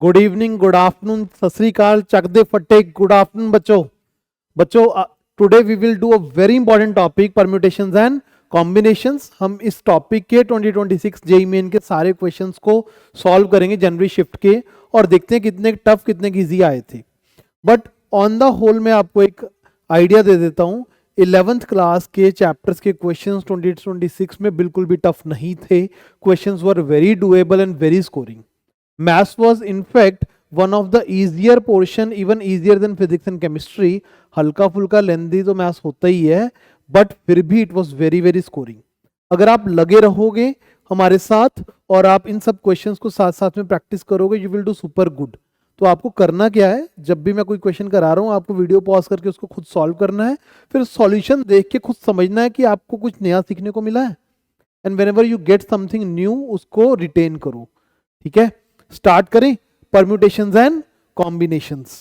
Good evening, good afternoon, सत श्री अकाल, चक दे फटे। गुड आफ्टरनून बच्चों today we will do a very important topic, permutations and combinations. हम इस टॉपिक के 2026 जेईई मेन के सारे क्वेश्चंस को सॉल्व करेंगे जनवरी शिफ्ट के, और देखते हैं कितने टफ कितने इजी आए थे। बट ऑन द होल मैं आपको एक आइडिया दे देता हूँ। 11th क्लास के चैप्टर्स के क्वेश्चंस 2026 में बिल्कुल भी टफ नहीं थे। Questions were very doable and very scoring. Maths was in fact one of the easier portion, even easier than physics and chemistry. हल्का फुल्का लेंदी तो मैथ्स होता ही है, बट फिर भी it was very very scoring. अगर आप लगे रहोगे हमारे साथ और आप इन सब क्वेश्चंस को साथ साथ में प्रैक्टिस करोगे, you will do super good. तो आपको करना क्या है, जब भी मैं कोई क्वेश्चन करा रहा हूँ आपको वीडियो पॉज करके उसको खुद सॉल्व करना है, फिर सॉल्यूशन देख के खुद समझना है कि आपको कुछ नया सीखने को मिला है। And whenever you get something new उसको रिटेन करो। ठीक है, स्टार्ट करें परम्यूटेशंस एंड कॉम्बिनेशंस।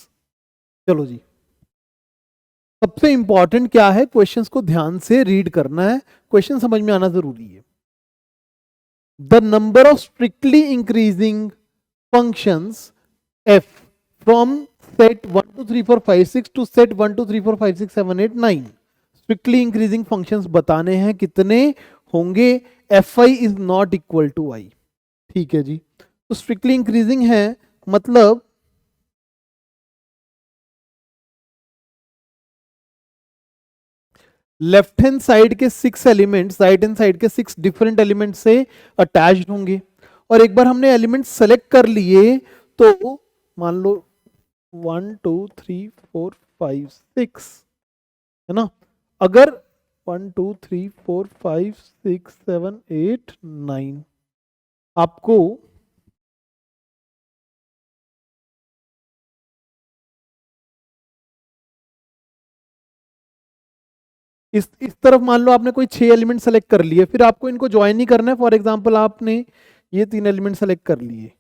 चलो जी, सबसे इंपॉर्टेंट क्या है, क्वेश्चंस को ध्यान से रीड करना है, क्वेश्चन समझ में आना जरूरी है। The number of strictly increasing functions f from set 1 2 3 4 5 6 to set 1 2 3 4 5 6 7 8 9। Strictly increasing functions बताने हैं, कितने होंगे? fi is not equal to i। ठीक है जी, तो स्ट्रिक्टली इंक्रीजिंग है मतलब लेफ्ट हैंड साइड के 6 एलिमेंट्स राइट हैंड साइड के 6 डिफरेंट एलिमेंट से अटैच्ड होंगे। और एक बार हमने एलिमेंट सेलेक्ट कर लिए तो मान लो 1 2 3 4 5 6 है ना। अगर 1 2 3 4 5 6 7 8 9 आपको इस तरफ मान लो आपने कोई 6 एलिमेंट सेलेक्ट कर लिए, फिर आपको इनको ज्वाइन नहीं करना है। फॉर एग्जांपल आपने ये 3 एलिमेंट सेलेक्ट कर लिए,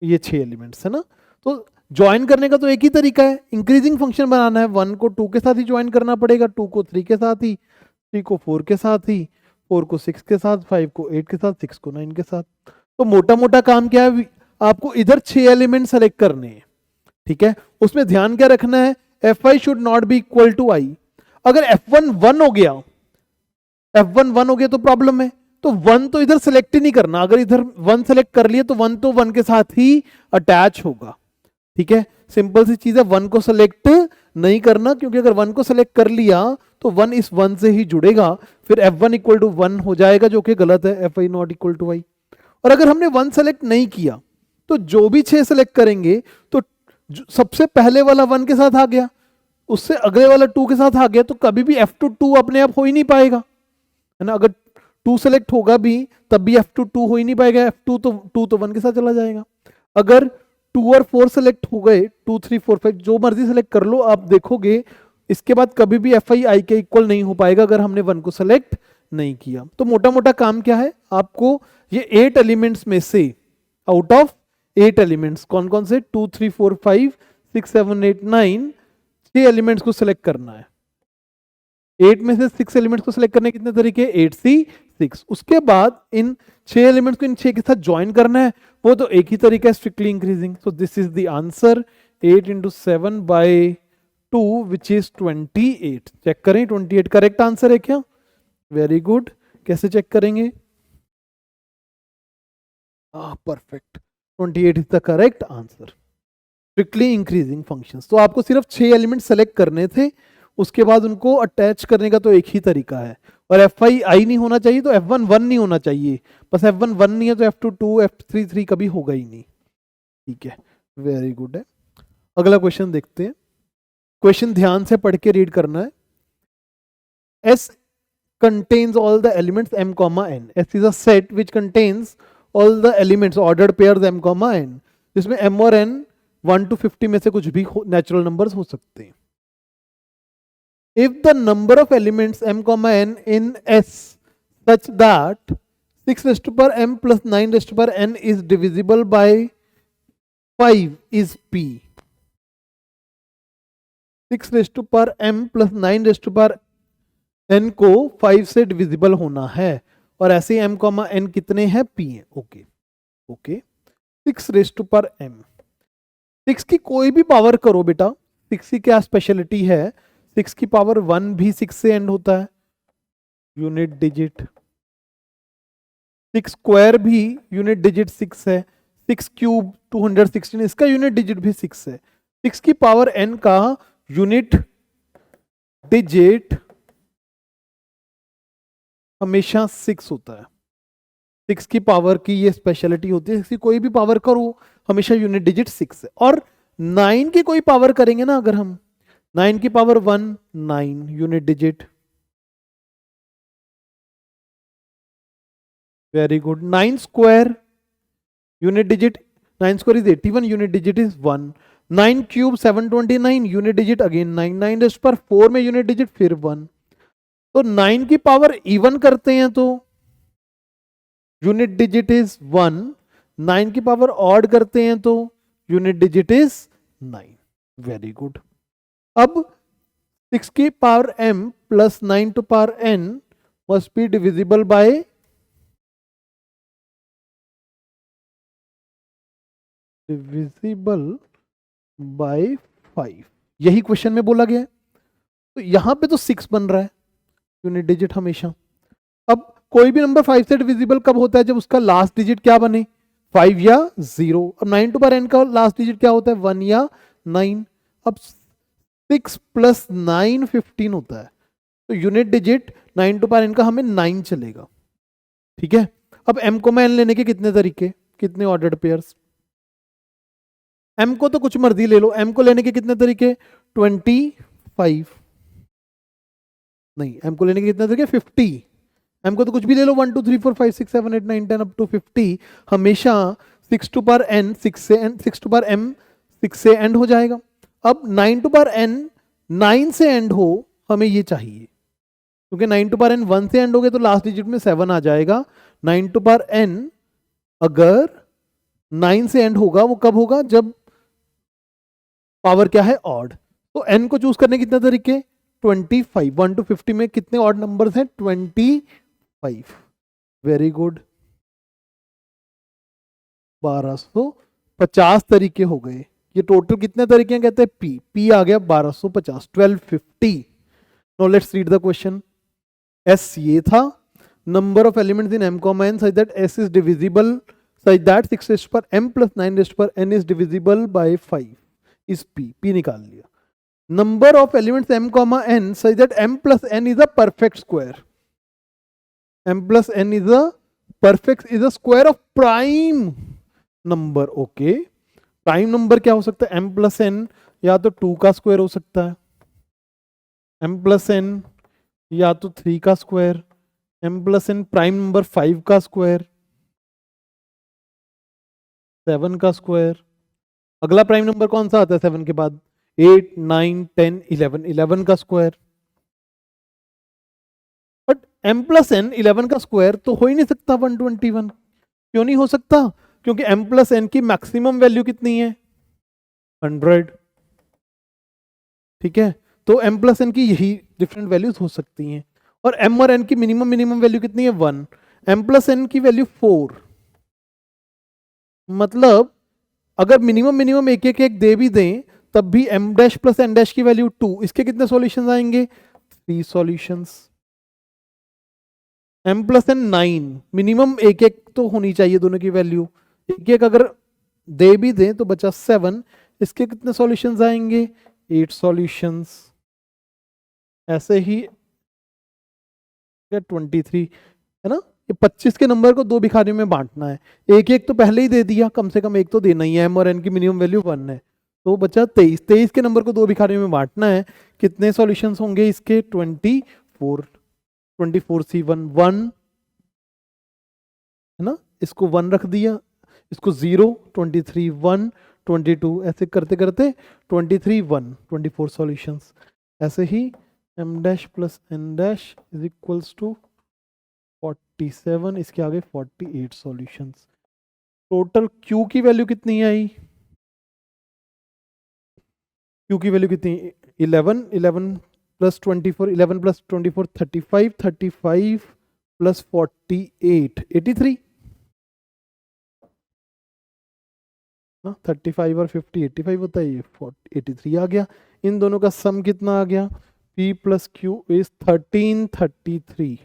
ये 6 एलिमेंट्स है ना। तो ज्वाइन करने का तो एक ही तरीका है, इंक्रीजिंग फंक्शन बनाना है। 1 को 2 के साथ ही ज्वाइन करना पड़ेगा, 2 को 3 के साथ ही, 3 को 4 के साथ ही, 4 को 6 के साथ, 5 को 8 के साथ, 6 को 9 के साथ। तो मोटा मोटा काम क्या है, आपको इधर 6 एलिमेंट सेलेक्ट करने हैं। ठीक है, उसमें ध्यान क्या रखना है, F I should not be equal to I. अगर F1 1 हो गया, F1 1 हो गया तो प्रॉब्लम है। तो 1 तो इधर सेलेक्ट ही नहीं करना, अगर इधर 1 सेलेक्ट कर लिए तो 1 तो 1 के साथ ही अटैच होगा। ठीक है, सिंपल सी चीज है, 1 को सेलेक्ट नहीं करना, क्योंकि अगर 1 को सेलेक्ट कर लिया तो 1 इस 1 से ही जुड़ेगा, फिर F1 इक्वल टू 1 हो जाएगा, जो कि गलत है, Fi नॉट इक्वल टू आई। और अगर हमने 1 सेलेक्ट नहीं किया तो जो भी 6 सेलेक्ट करेंगे तो सबसे पहले वाला 1 के साथ आ गया, उससे अगले वाला 2 के साथ आ गया, तो कभी भी F2 2 अपने आप हो ही नहीं पाएगा, है ना। अगर 2 सेलेक्ट होगा भी तब भी F2 2 हो ही नहीं पाएगा, F2 तो 2 तो 1 के साथ चला जाएगा। अगर 2 और 4 सेलेक्ट हो गए, 2 3 4 5 जो मर्जी सेलेक्ट कर लो, आप देखोगे इसके बाद कभी भी Fi i के इक्वल नहीं हो पाएगा अगर हमने 1 को सेलेक्ट नहीं किया। तो मोटा मोटा काम क्या है, आपको ये 8 एलिमेंट्स में से, आउट ऑफ 8 एलिमेंट्स, कौन कौन से, 2 3 4 5 6 7 8 9, 6 एलिमेंट्स को सिलेक्ट करना है। 8 में से 6 एलिमेंट्स को सिलेक्ट करने के कितने तरीके, 8C6। उसके बाद इन 6 एलिमेंट्स को इन 6 के साथ ज्वाइन करना है, वो तो एक ही तरीका है, strictly increasing. So this is the answer, 8 into 7 by 2 which is 28। Check करें, 28 करेक्ट आंसर है क्या? Very good. कैसे चेक करेंगे? Perfect, 28 is the correct answer. Strictly increasing functions, तो आपको सिर्फ 6 एलिमेंट सेलेक्ट करने थे, उसके बाद उनको अटैच करने का तो एक ही तरीका है। और Fi i नहीं होना चाहिए तो F1 1 नहीं होना चाहिए, बस F1 1 नहीं है तो F2 2 F3 3 कभी होगा ही नहीं। ठीक है, वेरी गुड है। अगला क्वेश्चन देखते हैं, क्वेश्चन ध्यान से पढ़ के रीड करना है। S contains all the elements m comma n. S is a set which contains all the elements ordered pairs m comma n, जिसमें m और n 1 to 50 में से कुछ भी नेचुरल नंबर्स हो सकते हैं। If the number of elements m comma n in S such that 6 raised to power m plus 9 raised to power n is divisible by 5 is P। 6 raised to power m plus 9 raised to power n को 5 से divisible होना है, और ऐसे m comma n कितने हैं, P है। Okay okay, 6 raise to power m। 6 की कोई भी पावर करो बेटा, 6 की क्या स्पेशलिटी है, 6 की पावर 1 भी 6 से एंड होता है, यूनिट डिजिट। 6 स्क्वायर भी यूनिट डिजिट 6 है। 6 क्यूब 216, इसका यूनिट डिजिट भी 6 है। 6 की पावर n का यूनिट डिजिट हमेशा 6 होता है। 6 की पावर की ये स्पेशलिटी होती है, इसकी कोई भी पावर करो हमेशा यूनिट डिजिट 6 है। और 9 की कोई पावर करेंगे ना अगर हम, 9 की power 1 9 unit digit, very good. 9 square unit digit, 9 square is 81, unit digit is 1। 9 cube 729, unit digit again 9। 9 raise पर 4 में यूनिट डिजिट फिर 1। तो 9 की पावर इवन करते हैं तो यूनिट डिजिट इज 1। 9 की पावर ऑड करते हैं तो unit digit is 9। Very good. अब 6 की power m plus 9 to power n must be divisible by divisible by 5, यही क्वेश्चन में बोला गया है। तो यहां पे तो 6 बन रहा है यूनिट डिजिट हमेशा। अब कोई भी नंबर 5 से डिविजिबल कब होता है, जब उसका लास्ट डिजिट क्या बने, 5 या 0। अब 9 टू पावर n का लास्ट डिजिट क्या होता है, 1 या 9। अब 6 प्लस 9 15 होता है, तो unit digit 9 to power n का हमें 9 चलेगा। ठीक है। अब m को मैं n लेने के कितने तरीके, कितने ऑर्डर्ड पेयर्स, m को तो कुछ मर्जी ले लो, m को लेने के कितने तरीके, 25, नहीं m को लेने के कितने तरीके 50। m को तो कुछ भी ले लो, 1 2 3 4 5 6 7 8 9 10 अप टू 50। हमेशा 6 टू पावर n 6 से n, 6 टू पावर m 6 से एंड हो जाएगा। अब 9 टू पावर n 9 से एंड हो, हमें ये चाहिए, क्योंकि 9 टू पावर n 1 से एंड हो गए तो लास्ट डिजिट में 7 आ जाएगा। 9 टू पावर n अगर 9 से एंड होगा, वो कब होगा, जब पावर क्या है, ऑड। तो n को चूज करने कितने तरीके, 25। 1 टू 50 में कितने ऑड नंबर्स हैं, 25। Very good. 1250 तरीके हो गए। ये टोटल कितने तरीके हैं, कहते हैं p आ गया 1250, 1250। Now let's read the question. s ये था, number of elements in m comma n such that s is divisible such that 6 raise पर m प्लस 9 रेज़ पर n is divisible by 5 is p निकाल लिया। Number of elements m comma n such that m plus n is a perfect square, m plus n is a perfect, is a square of prime number. Okay, prime number क्या हो सकता है, m plus n या तो 2 का square हो सकता है, m प्लस n या तो 3 का square, m plus n prime number 5 का स्क्वायर, 7 का स्क्वायर। अगला प्राइम नंबर कौन सा आता है 7 के बाद, 8 9 10 11, 11 का square. But m plus n 11 का स्क्वायर तो हो ही नहीं सकता 121। क्यों नहीं हो सकता, क्योंकि m प्लस n की मैक्सिमम वैल्यू कितनी है, 100। ठीक है, तो m प्लस n की यही डिफरेंट वैल्यूज हो सकती हैं। और m और n की मिनिमम वैल्यू कितनी है, 1। m प्लस n की वैल्यू 4, मतलब अगर मिनिमम एक एक दे भी दें तब भी m dash plus n dash की वैल्यू 2, इसके कितने सॉल्यूशंस आएंगे, 3 solutions. m plus n 9, minimum एक तो होनी चाहिए दोनों की वैल्यू, एक अगर दे भी दें तो बचा 7, इसके कितने सॉल्यूशंस आएंगे, 8 सॉल्यूशंस। ऐसे ही 23 है ना, ये 25 के नंबर को 2 भिखारियों में बांटना है, एक तो पहले ही दे दिया, कम से कम एक तो देना ही है, m और n की मिनिमम वैल्यू 1 है, तो बचा 23 के नंबर को 2 भिखारियों में बांटना है। कितने सॉल्यूशंस होंगे इसके, 24 C1 1 है ना, इसको 1 रख दिया, इसको 0, 23 1 22, ऐसे करते करते 23 1 24 सॉल्यूशंस। ऐसे ही m dash plus n dash is equals to 47, इसके आगे 48 सॉल्यूशंस। टोटल q की वैल्यू कितनी आई, q की वैल्यू कितनी, 11 11 प्लस 24, 11 प्लस 24 35, 35 प्लस 48 83। ना 35 और 50 85 होता है, ये 83 आ गया। इन दोनों का सम कितना आ गया? P plus Q is 1333,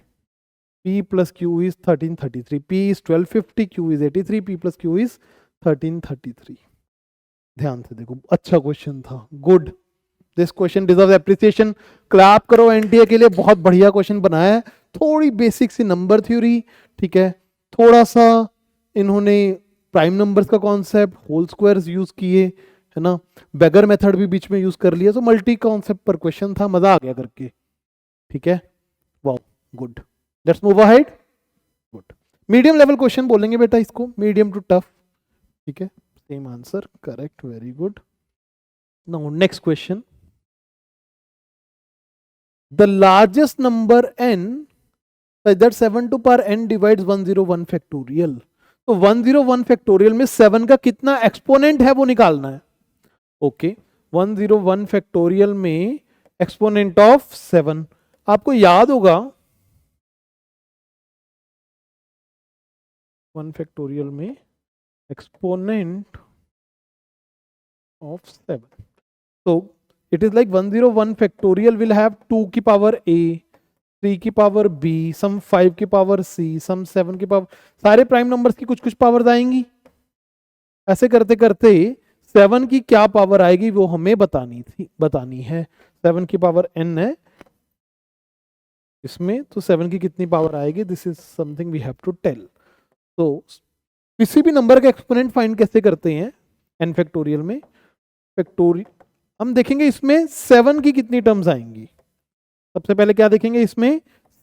P plus Q is 1333, P is 1250, Q is 83, P plus Q is 1333। ध्यान से देखो, अच्छा क्वेश्चन था, good, this question deserve appreciation. Clap करो एनटीए के लिए, बहुत बढ़िया क्वेश्चन बनाया है। थोड़ी बेसिक सी नंबर थ्योरी, ठीक है, थोड़ा सा इन्होंने प्राइम नंबर्स का कॉन्सेप्ट, होल स्क्वायर्स यूज किए, है ना, बेगर मेथड भी बीच में यूज कर लिया, तो मल्टी कॉन्सेप्ट पर क्वेश्चन था, मजा आ गया करके, ठीक है, wow, good, let's move ahead, good. Medium level question बोलेंगे बेटा इसको, मीडियम टू टफ, ठीक है, same answer, correct, very good. Now next question, the largest number n such that 7 to power n divides 101 factorial। तो 101 factorial में 7 का कितना exponent है वो निकालना है। ओके, 101 फैक्टोरियल में एक्सपोनेंट ऑफ 7, आपको याद होगा 1 फैक्टोरियल में एक्सपोनेंट ऑफ 7, तो it is like 101 factorial will have 2 की पावर a, 3 की पावर b, सम 5 की पावर c, सम 7 की पावर, सारे प्राइम नंबर्स की कुछ कुछ पावर्स आएंगी। ऐसे करते करते 7 की क्या पावर आएगी वो हमें बतानी है। 7 की पावर n है इसमें, तो 7 की कितनी पावर आएगी, this is something we have to tell. तो किसी भी नंबर का एक्सपोनेंट फाइंड कैसे करते हैं n फैक्टोरियल में, फैक्टोरियल हम देखेंगे इसमें 7 की कितनी टर्म्स आएंगी। सबसे पहले क्या देखेंगे इसमें,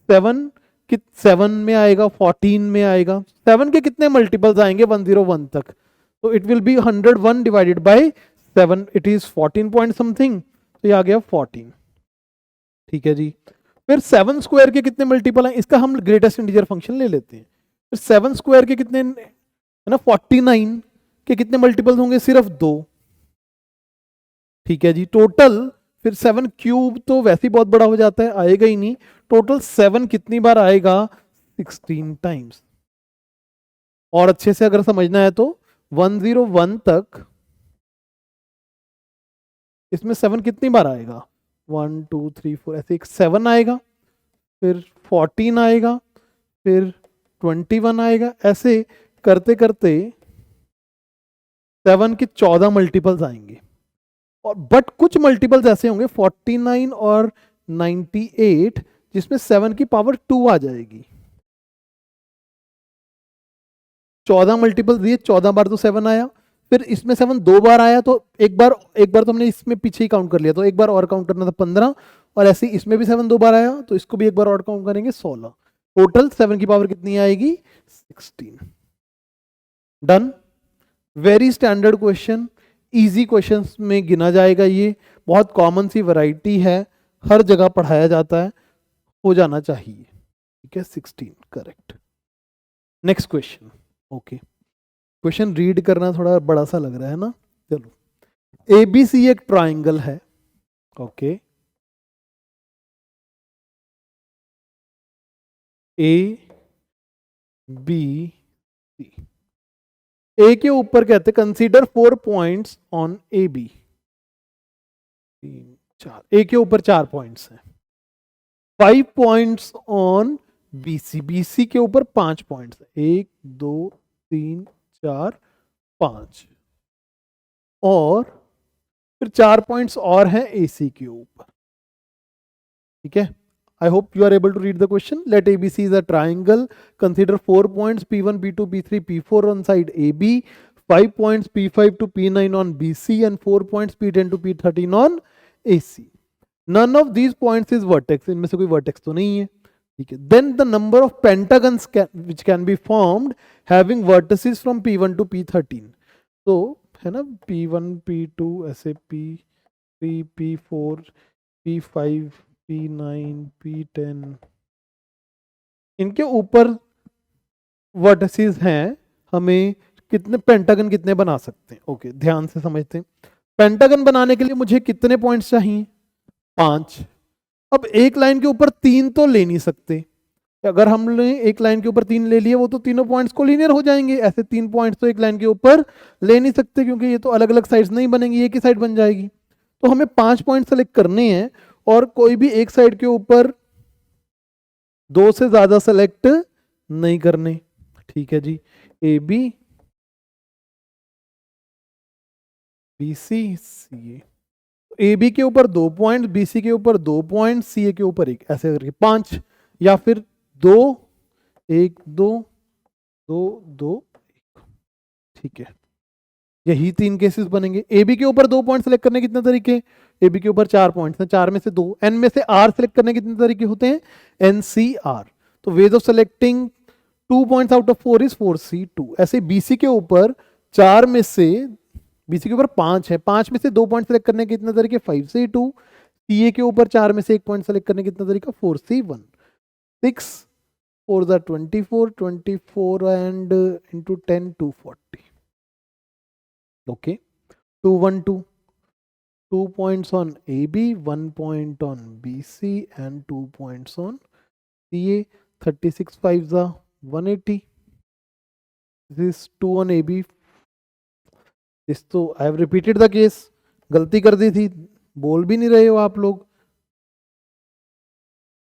7 में आएगा, 14 में आएगा, 7 के कितने मल्टीपल्स आएंगे 101 तक, तो it will be 101 divided by 7, it is 14 point something, तो ये आ गया 14, ठीक है जी। फिर 7 स्क्वायर के कितने मल्टीपल हैं, इसका हम ग्रेटेस्ट इंटीजर फंक्शन ले लेते हैं। फिर 7 स्क्वायर के कितने है ना, 49 के कितने मल्टीपल्स होंगे, सिर्फ 2, ठीक है जी। टोटल फिर 7 क्यूब तो वैसे ही बहुत बड़ा हो जाता है, आएगा ही नहीं, टोटल 7 कितनी बार आएगा, 16 टाइम्स। और अच्छे से अगर समझना है तो 101 तक इसमें 7 कितनी बार आएगा, 1 2 3 4, ऐसे एक 7 आएगा, फिर 14 आएगा, फिर 21 आएगा, ऐसे करते करते 7 के 14 मल्टीपल्स आएंगे। और बट कुछ मल्टीपल्स ऐसे होंगे 49 और 98 जिसमें 7 की पावर 2 आ जाएगी। 14 मल्टीपल्स दिए, 14 बार तो 7 आया, फिर इसमें 7 2 बार आया, तो एक बार तो हमने इसमें पीछे ही काउंट कर लिया, तो एक बार और काउंट करना था 15, और ऐसे इसमें भी 7 2 बार आया, तो इसको भी एक बार और काउंट करेंगे 16, टोटल 7 की पावर कितनी आएगी, 16। Done, very standard question, easy questions में गिना जाएगा, ये बहुत कॉमन सी वैरायटी है, हर जगह पढ़ाया जाता है, हो जाना चाहिए, ठीक है, 16 correct. Next question, okay, question read करना थोड़ा बड़ा सा लग रहा है ना, चलो। एबीसी एक ट्राइंगल है, ओके, ए बी सी, ए के ऊपर कहते हैं consider 4 points on A B, 3 4, A के ऊपर 4 पॉइंट्स हैं, 5 पॉइंट्स ऑन बीसी, बीसी के ऊपर 5 पॉइंट्स हैं, 1 2 3 4 5, और फिर 4 पॉइंट्स और हैं एसी के ऊपर, ठीक है। I hope you are able to read the question. Let ABC is a triangle. Consider 4 points P1, P2, P3, P4 on side AB, 5 points P5 to P9 on BC, and 4 points P10 to P13 on AC. None of these points is vertex. इनमें से कोई vertex तो नहीं है, ठीक है। Then the number of pentagons which can be formed having vertices from P1 to P13. तो है ना, P1, P2, ऐसे P3, P4, P5, P9, P10, इनके ऊपर वर्टिसेस हैं, हमें कितने पेंटागन कितने बना सकते हैं, ओके, ध्यान से समझते हैं। पेंटागन बनाने के लिए मुझे कितने पॉइंट्स चाहिए, 5। अब एक लाइन के ऊपर 3 तो ले नहीं सकते, अगर हमने एक लाइन के ऊपर 3 ले लिए वो तो तीनों पॉइंट्स को लीनियर हो जाएंगे, ऐसे 3 पॉइंट्स तो एक लाइन के ऊपर ले नहीं सकते क्योंकि ये तो अलग अलग साइड्स नहीं बनेंगी, एक ही साइड बन जाएगी। तो हमें 5 पॉइंट सेलेक्ट करने हैं और कोई भी एक साइड के ऊपर 2 से ज्यादा सेलेक्ट नहीं करने। ठीक है जी, A B B C C A, A B के ऊपर 2 पॉइंट, बी सी के ऊपर 2 पॉइंट, सी ए के ऊपर 1, ऐसे करके 5, या फिर 2 1 2 2 2 1। ठीक है, यही 3 केसेस बनेंगे। ए बी के ऊपर 2 पॉइंट सेलेक्ट करने कितने तरीके, ए बी के ऊपर 4 पॉइंट्स हैं, 4 में से 2, एन में से आर सेलेक्ट करने कितने तरीके होते हैं, एन सी आर। तो ways of selecting 2 points out of 4 is 4C2। ऐसे बीसी के ऊपर 4 में से, बीसी के ऊपर 5 है, 5 में से 2 पॉइंट सेलेक्ट करने के कितने तरीके, 5C2। सीए के ऊपर 4 में से 1 पॉइंट सेलेक्ट करने के कितना तरीका, 4C1। 6 4 the 24, 24 and into 10 240। Okay, 2 1 2, 2 points on AB, 1 point on BC and 2 points on CA. 36 5s are 180. This is 2 on AB. This तो I have repeated the case. गलती कर दी थी, बोल भी नहीं रहे हो आप लोग।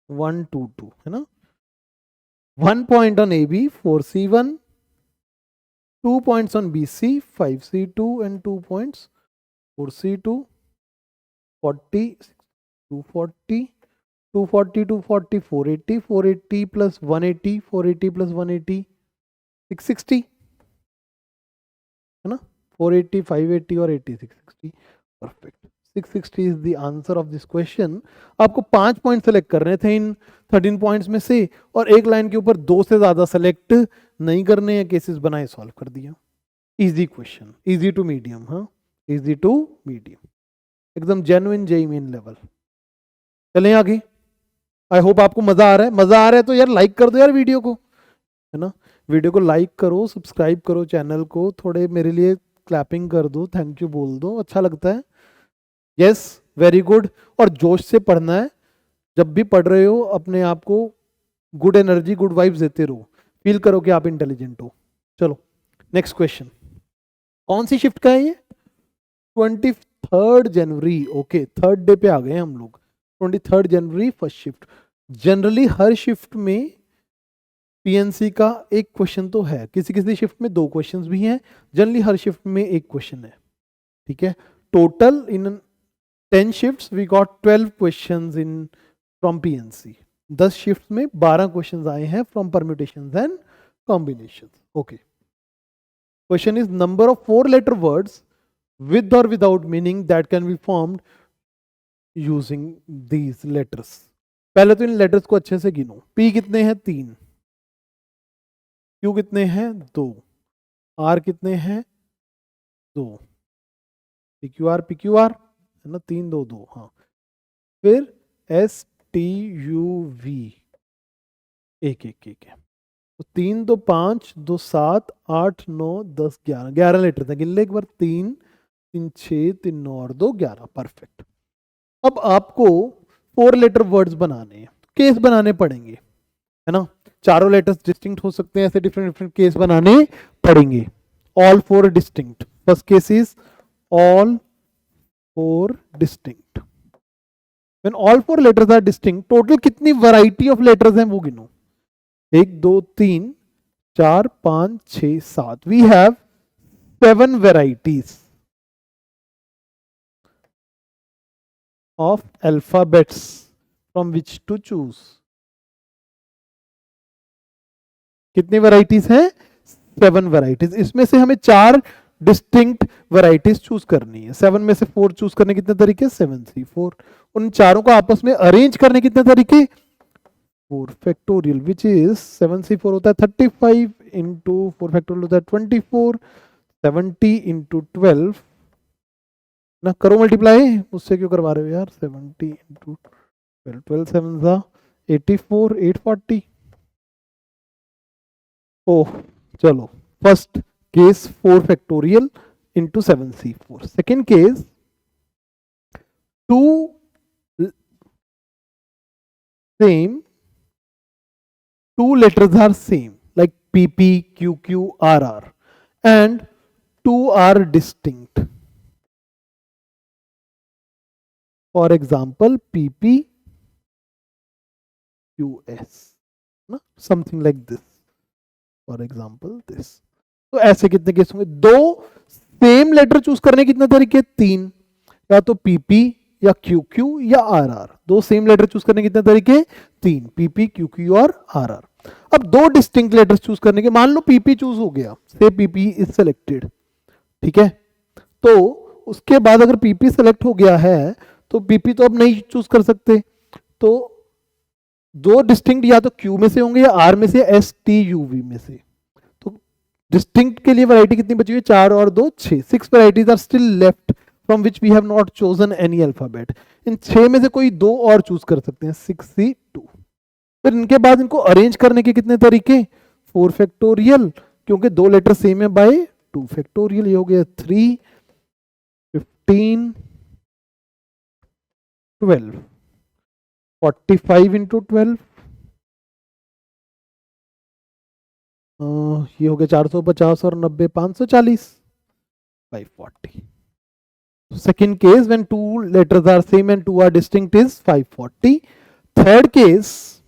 1 2 2 है ना। 1 point on AB 4C1, 2 points on BC 5C2 and 2 points 4C2, 40 240 240 240 480 480 plus 180 480 plus 180 660 है ना। 480 580 और 80 660। Perfect, 660 is the answer of this question. आपको 5 पॉइंट सेलेक्ट करने थे इन 13 पॉइंट्स में से, और एक लाइन के ऊपर 2 से ज्यादा सेलेक्ट नहीं करने हैं। केसेस बनाए, सॉल्व कर दिया। Easy question, easy to medium. हाँ, इजी टू मीडियम, एकदम जेन्युइन जेई मेन लेवल। चलें आगे। आई होप आपको मजा आ रहा है। मजा आ रहा है तो यार लाइक कर दो यार वीडियो को, है ना। वीडियो को लाइक करो, सब्सक्राइब करो चैनल को, थोड़े मेरे लिए क्लैपिंग कर दो, थैंक यू बोल दो, अच्छा लगता है। Yes, very good. और जोश से पढ़ना है। जब भी पढ़ रहे हो अपने आप को गुड एनर्जी, गुड वाइब्स देते रहो, फील करो कि आप इंटेलिजेंट हो। चलो नेक्स्ट क्वेश्चन। कौन सी शिफ्ट का है ये, 23 जनवरी। ओके, थर्ड डे पे आ गए हम लोग। 23 जनवरी फर्स्ट शिफ्ट। जनरली हर शिफ्ट में पीएनसी का एक क्वेश्चन तो है, किसी किसी शिफ्ट में 2 क्वेश्चंस भी हैं, जनरली हर शिफ्ट में एक क्वेश्चन है। ठीक है, total in 10 shifts we got 12 questions in from PNC. 10 shift में 12 क्वेश्चंस आए हैं from permutations and combinations. Okay, question is number of 4 letter words with or without meaning that can be formed using these letters। पहले तो इन letters को अच्छे से गिनो। P कितने हैं, 3। Q कितने हैं, 2। R कितने हैं, 2। PQR PQR है ना, 3 2 2। हाँ, फिर STUV 1 1 1 है। तो 3 2 5 2 7 8 9 10 11 11 लेटर थे। गिन ले एक बार, 3 3 6 3 9 और 2 11। परफेक्ट। अब आपको 4 लेटर वर्ड्स बनाने हैं, केस बनाने पड़ेंगे, है ना। चारों लेटर्स डिस्टिंक्ट हो सकते हैं, ऐसे डिफरेंट डिफरेंट केस बनाने पड़ेंगे। All 4 distinct. First case is all 4 distinct. When all 4 letters are distinct, total कितनी वैरायटी ऑफ लेटर्स हैं वो गिनो। 1 2 3 4 5 6 7। We have 7 varieties of alphabets from which to choose। कितनी वैरायटीज हैं, 7 वैरायटीज। इसमें से हमें 4 डिस्टिंक्ट वैरायटीज चूज करनी है। 7 में से 4 चूज करने कितने तरीके, 7C4। उन चारों को आपस में अरेंज करने कितने तरीके, 4 फैक्टोरियल, विच इज 7C4 होता है 35 इंटू 4 फैक्टोरियल होता है 24, 70 इंटू 12 ना। करो मल्टीप्लाई, मुझसे क्यों करवा रहे हो यार। 70 इंटू 12, 12 7 जा 84, 840। ओह, चलो first case 4 factorial into 7C4। Second case 2 same two letters are same like PP, QQ, RR and two are distinct. For example, PP, QS, ना something like this. For example, this. तो ऐसे कितने case होंगे? दो same letter choose करने के कितने तरीके? तीन, या तो PP या QQ या RR. दो सेम लेटर चूज करने के कितने तरीके? तीन, PP, QQ और RR. अब दो डिस्टिंक्ट लेटर्स चूज करने के, मान लो PP चूज हो गया, से PP इज सेलेक्टेड, ठीक है, तो उसके बाद अगर PP सेलेक्ट हो गया है तो PP तो अब नहीं चूज कर सकते, तो दो डिस्टिंक्ट या तो Q में से होंगे या R में से, STUV में से. तो डिस्टिंक्ट के लिए वैरायटी कितनी बची हुई है? 4 और 2 6. 6 varieties are still left from which we have not chosen any alphabet. इन 6 में से कोई दो और चूज कर सकते हैं, 6C2. फिर इनके बाद इनको अरेंज करने के कितने तरीके? 4 फैक्टोरियल, क्योंकि दो लेटर सेम है, बाय 2 फैक्टोरियल. ये हो गया 3, 15, 12, 45 इंटू 12, ये हो गया 450 और 90, 540, 540. Second case when two letters are same and two are distinct is 540. Third case,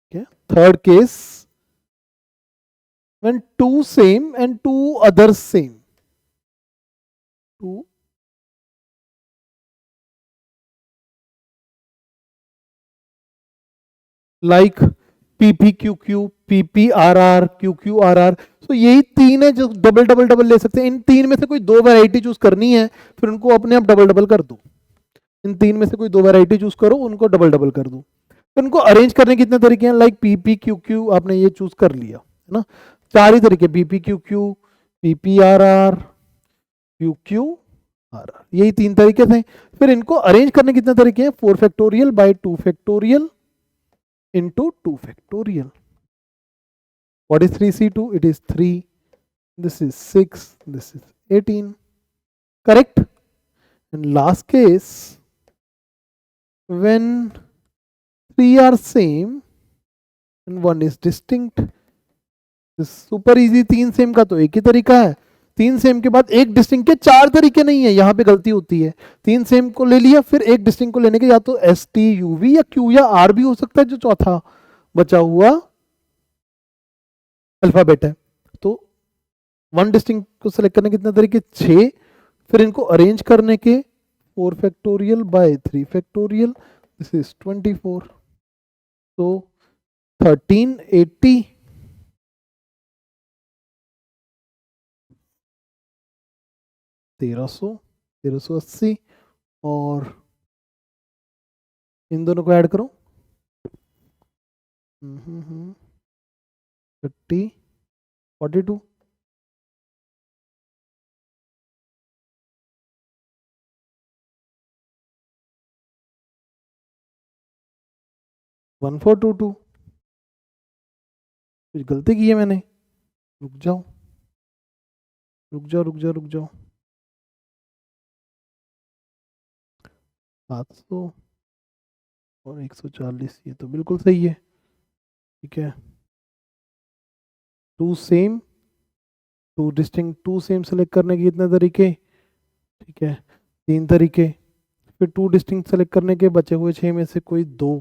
okay, third case when two same and two others same. Two like PPQQ, PPRR, QQRR. तो यही तीन है जो डबल डबल डबल ले सकते हैं. इन तीन में से कोई दो वैरायटी चूज करनी है, फिर उनको अपने आप डबल डबल कर दो. इन तीन में से कोई दो वैरायटी चूज करो, उनको डबल डबल कर दो. फिर उनको अरेंज करने के कितने तरीके हैं? लाइक PPQQ आपने ये चूज कर लिया है ना, चार ही तरीके, PPQQ, PPRR, QQRR, यही तीन तरीके थे. फिर इनको अरेंज करने के कितने तरीके हैं? 4 factorial by 2 factorial into 2 factorial. What is 3C2? It is 3. This is 6. This is 18. Correct? And last case, when 3 are same and 1 is distinct. This super easy. 3 same का तो एक ही तरीका है. 3 सेम के बाद एक डिस्टिंक्ट के 4 तरीके नहीं है, यहां पे गलती होती है. 3 सेम को ले लिया, फिर एक डिस्टिंक्ट को लेने के या तो STUV या Q या R भी हो सकता है, जो चौथा बचा हुआ अल्फाबेट है. तो 1 डिस्टिंक्ट को सेलेक्ट करने के कितने तरीके? 6. फिर इनको अरेंज करने के 4 factorial bye 3 factorial. This is 24. तो 1380 1380 और इन दोनों को ऐड करो, 30, 42, 1422. कुछ गलती की है मैंने? रुक जाओ रुक जाओ रुक जाओ रुक जाओ. 700 और 140, ये तो बिल्कुल सही है. ठीक है. 2 सेम, 2 डिस्टिंक्ट, 2 सेम सेलेक्ट करने के कितने तरीके? ठीक है, 3 तरीके. फिर 2 डिस्टिंक्ट सेलेक्ट करने के बचे हुए 6 में से कोई 2,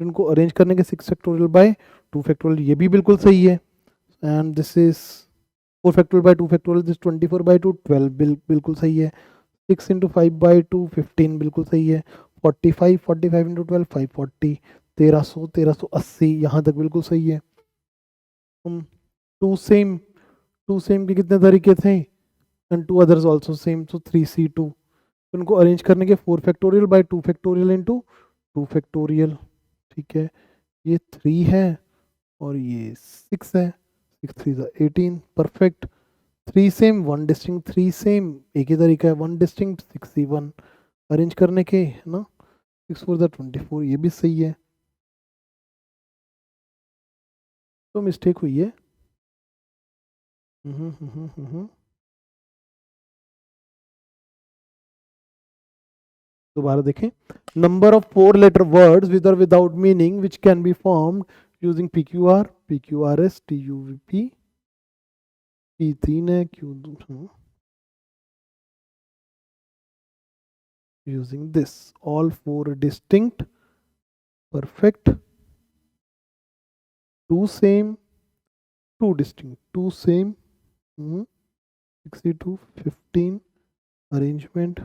इनको अरेंज करने के 6 फैक्टोरियल बाय 2 फैक्टोरियल, ये भी बिल्कुल सही है. And this is 4 factorial by 2 factorial, this 24 by 2 12, बिल्कुल सही है. 6 इंटू 5 बाई 2 15, बिल्कुल सही है. 45 45 इंटू 12 540, 1300 1380, यहाँ तक बिल्कुल सही है. 2 सेम के कितने तरीके थे? एंड 2 अदर्स ऑल्सो सेम, तो 3C2. उनको अरेंज करने के 4 factorial by 2 factorial into 2 factorial. ठीक है, ये 3 है और ये 6 है. 6 3 18, परफेक्ट. 3 सेम 1 डिस्टिंक्ट, 3 सेम एक ही तरीका है, 1 डिस्टिंक्ट 6C1 अरेंज करने के, है ना. 6 4 24, ये भी सही है. तो मिस्टेक हुई है. दोबारा देखें. Number of 4 letter words with और without meaning which can be formed using PQR, PQRS, TUVP, P3 है, using this all four distinct, perfect, two same, two distinct, two same, 62 15 arrangement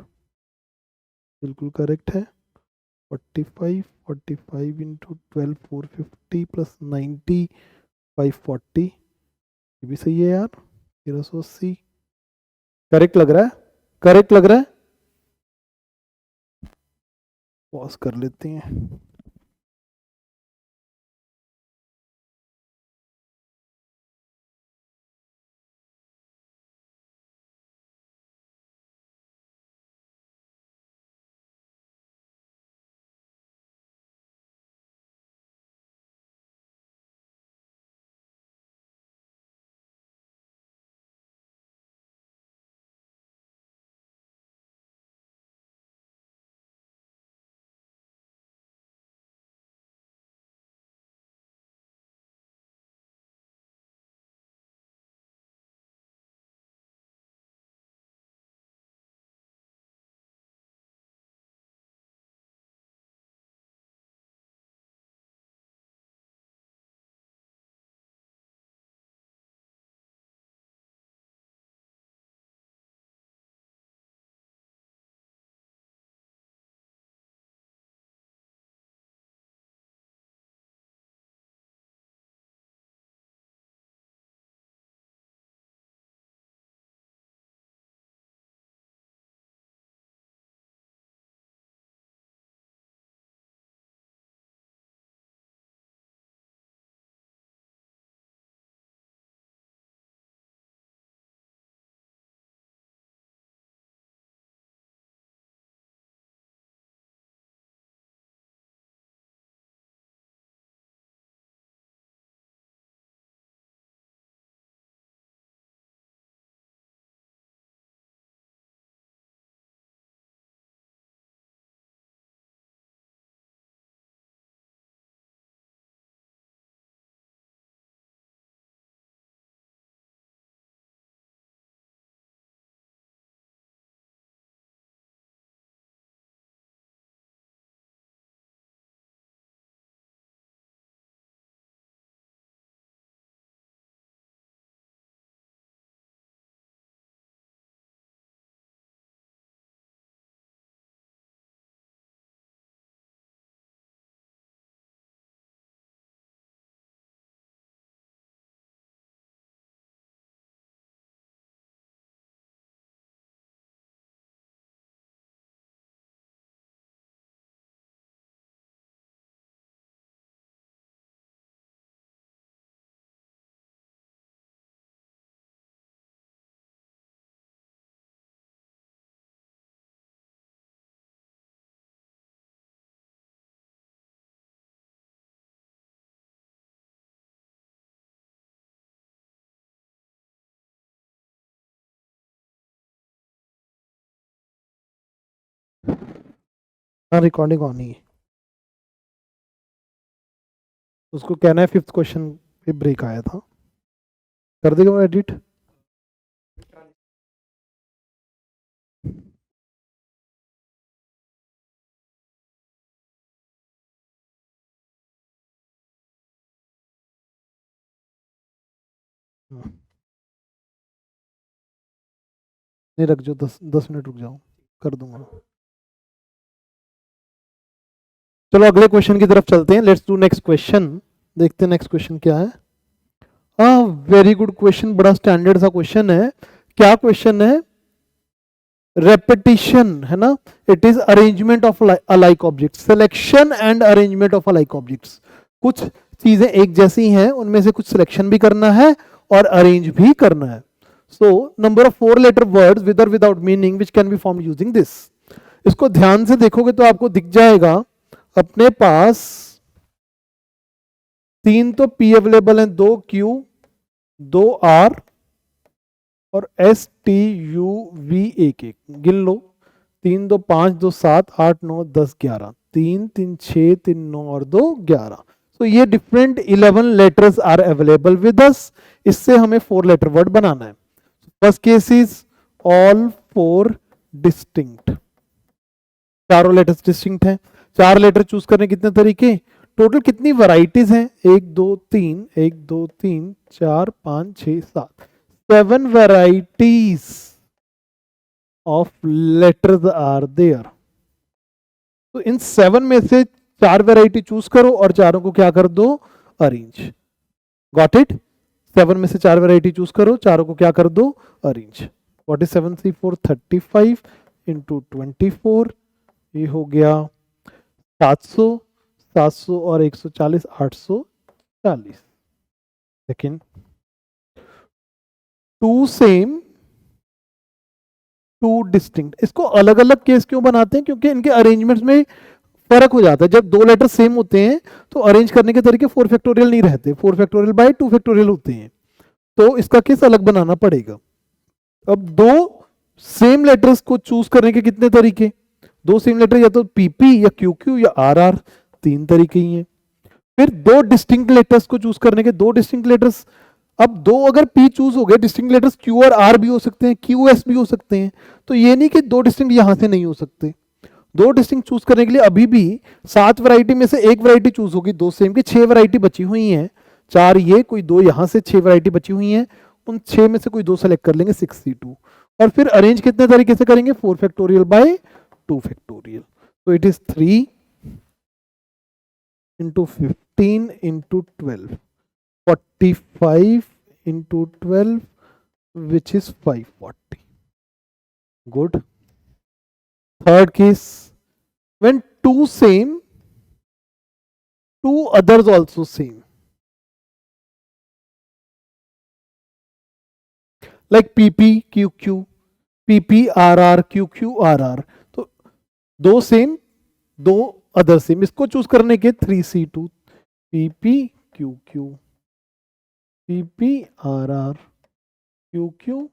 बिल्कुल करेक्ट है। 45 into 12 450 plus 90 540, ये भी सही है यार। 1380 correct लग रहा है, करेक्ट लग रहा है। पॉज कर लेते हैं। हाँ रिकॉर्डिंग ऑन ही है। उसको कहना है 5th क्वेश्चन पे ब्रेक आया था, कर देगा वो एडिट। नहीं रख जो, 10 मिनट रुक जाओ, कर दूंगा। चलो अगले क्वेश्चन की तरफ चलते हैं। Let's do next question. देखते हैं नेक्स्ट क्वेश्चन क्या है। हाँ वेरी गुड क्वेश्चन, बड़ा स्टैंडर्ड सा क्वेश्चन है। क्या क्वेश्चन है? रेपिटिशन है ना। It is arrangement of alike objects, selection and arrangement of alike objects. कुछ चीजें एक जैसी हैं, उनमें से कुछ सिलेक्शन भी करना है और अरेंज भी करना है। So number of 4 letter words with और without meaning which can be form using this. इसको ध्यान से देखोगे तो आपको दिख जाएगा अपने पास 3 तो P अवेलेबल हैं, 2 Q, 2 R और STUV एक एक गिन लो। 3 2 5 2 7 8 9 10 11, 3 3 6 3 9 और 2 11। तो ये different 11 letters are available with us. इससे हमें 4 लेटर वर्ड बनाना है। First case is all 4 distinct, चारों लेटर्स डिस्टिंक्ट हैं। 4 लेटर चूज करने कितने तरीके, टोटल कितनी वैरायटीज हैं, 1 2 3 1 2 3 4 5 6 7 7 varieties of letters are there. तो इन 7 में से 4 वैरायटी चूज करो और चारों को क्या कर दो, अरेंज। Got it? 7 में से 4 वैरायटी चूज करो, चारों को क्या कर दो, अरेंज। व्हाट इज 7 3 4 35 इंटू 24, ये हो गया 700, 700 और 140 840। Second, 2 same 2 distinct. इसको अलग अलग केस क्यों बनाते हैं, क्योंकि इनके अरेंजमेंट्स में फर्क हो जाता है। जब 2 लेटर सेम होते हैं तो अरेंज करने के तरीके 4 फैक्टोरियल नहीं रहते, 4 फैक्टोरियल बाय 2 फैक्टोरियल होते हैं, तो इसका केस अलग बनाना पड़ेगा। अब 2 सेम लेटर्स को चूज करने के कितने तरीके, 2 सेम लेटर या तो पीपी या क्यूक्यू या आरआर, 3 तरीके ही हैं। फिर 2 डिस्टिंक्ट लेटर्स को चूज करने के 2 डिस्टिंक्ट लेटर्स। अब 2 अगर पी चूज हो गए, डिस्टिंक्ट लेटर्स क्यू और आर भी हो सकते हैं, क्यू एस भी हो सकते हैं। तो ये नहीं कि 2 डिस्टिंक्ट यहां से नहीं हो सकते। 2 डिस्टिंक्ट चूज करने के लिए अभी भी 7 वैरायटी में से 1 वैरायटी चूज होगी, 2 सेम की 6 वैरायटी बची हुई हैं। 4 ये, कोई 2 यहां से, 6 वैरायटी बची हुई हैं। उन 6 में से कोई 2 सेलेक्ट कर लेंगे, 6C2। और फिर अरेंज कितने तरीके से करेंगे, 4 फैक्टोरियल बाय 2 फैक्टोरियल। तो it is 3 into 15 into 12, 45 into 12 which is 540. Good. Third case, when 2 same, 2 others also same. Like PP, QQ, PP, RR, QQ, RR. तो 2 सेम 2 अदर सेम, इसको चूज करने के 3C2, PP, QQ, PP, RR, QQ,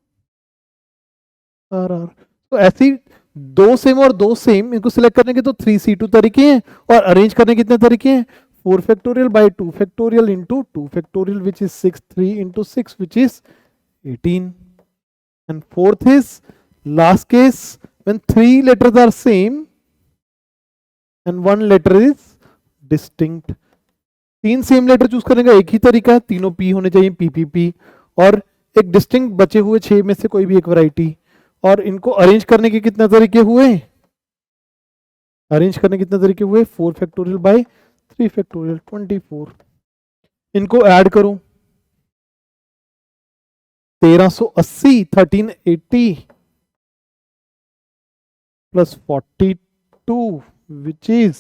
RR। तो ऐसी 2 same और 2 same, इनको select करने के तो 3C2 तरीके हैं, और अरेंज करने के कितने तरीके हैं, 4 factorial by 2 factorial into 2 factorial which is 6, 3 into 6 which is 18। And fourth is last case, when 3 letters are same and 1 letter is distinct। 3 same letter choose करने का एक ही तरीका है, तीनों पी होने चाहिए, पीपीपी, और एक डिस्टिंक्ट बचे हुए 6 में से कोई भी एक वैरायटी। और इनको अरेंज करने के कितने तरीके हुए, अरेंज करने के कितने तरीके हुए, 4 फैक्टोरियल बाय 3 फैक्टोरियल, 24। इनको ऐड करो, 1380, 1380 प्लस 42 विच इज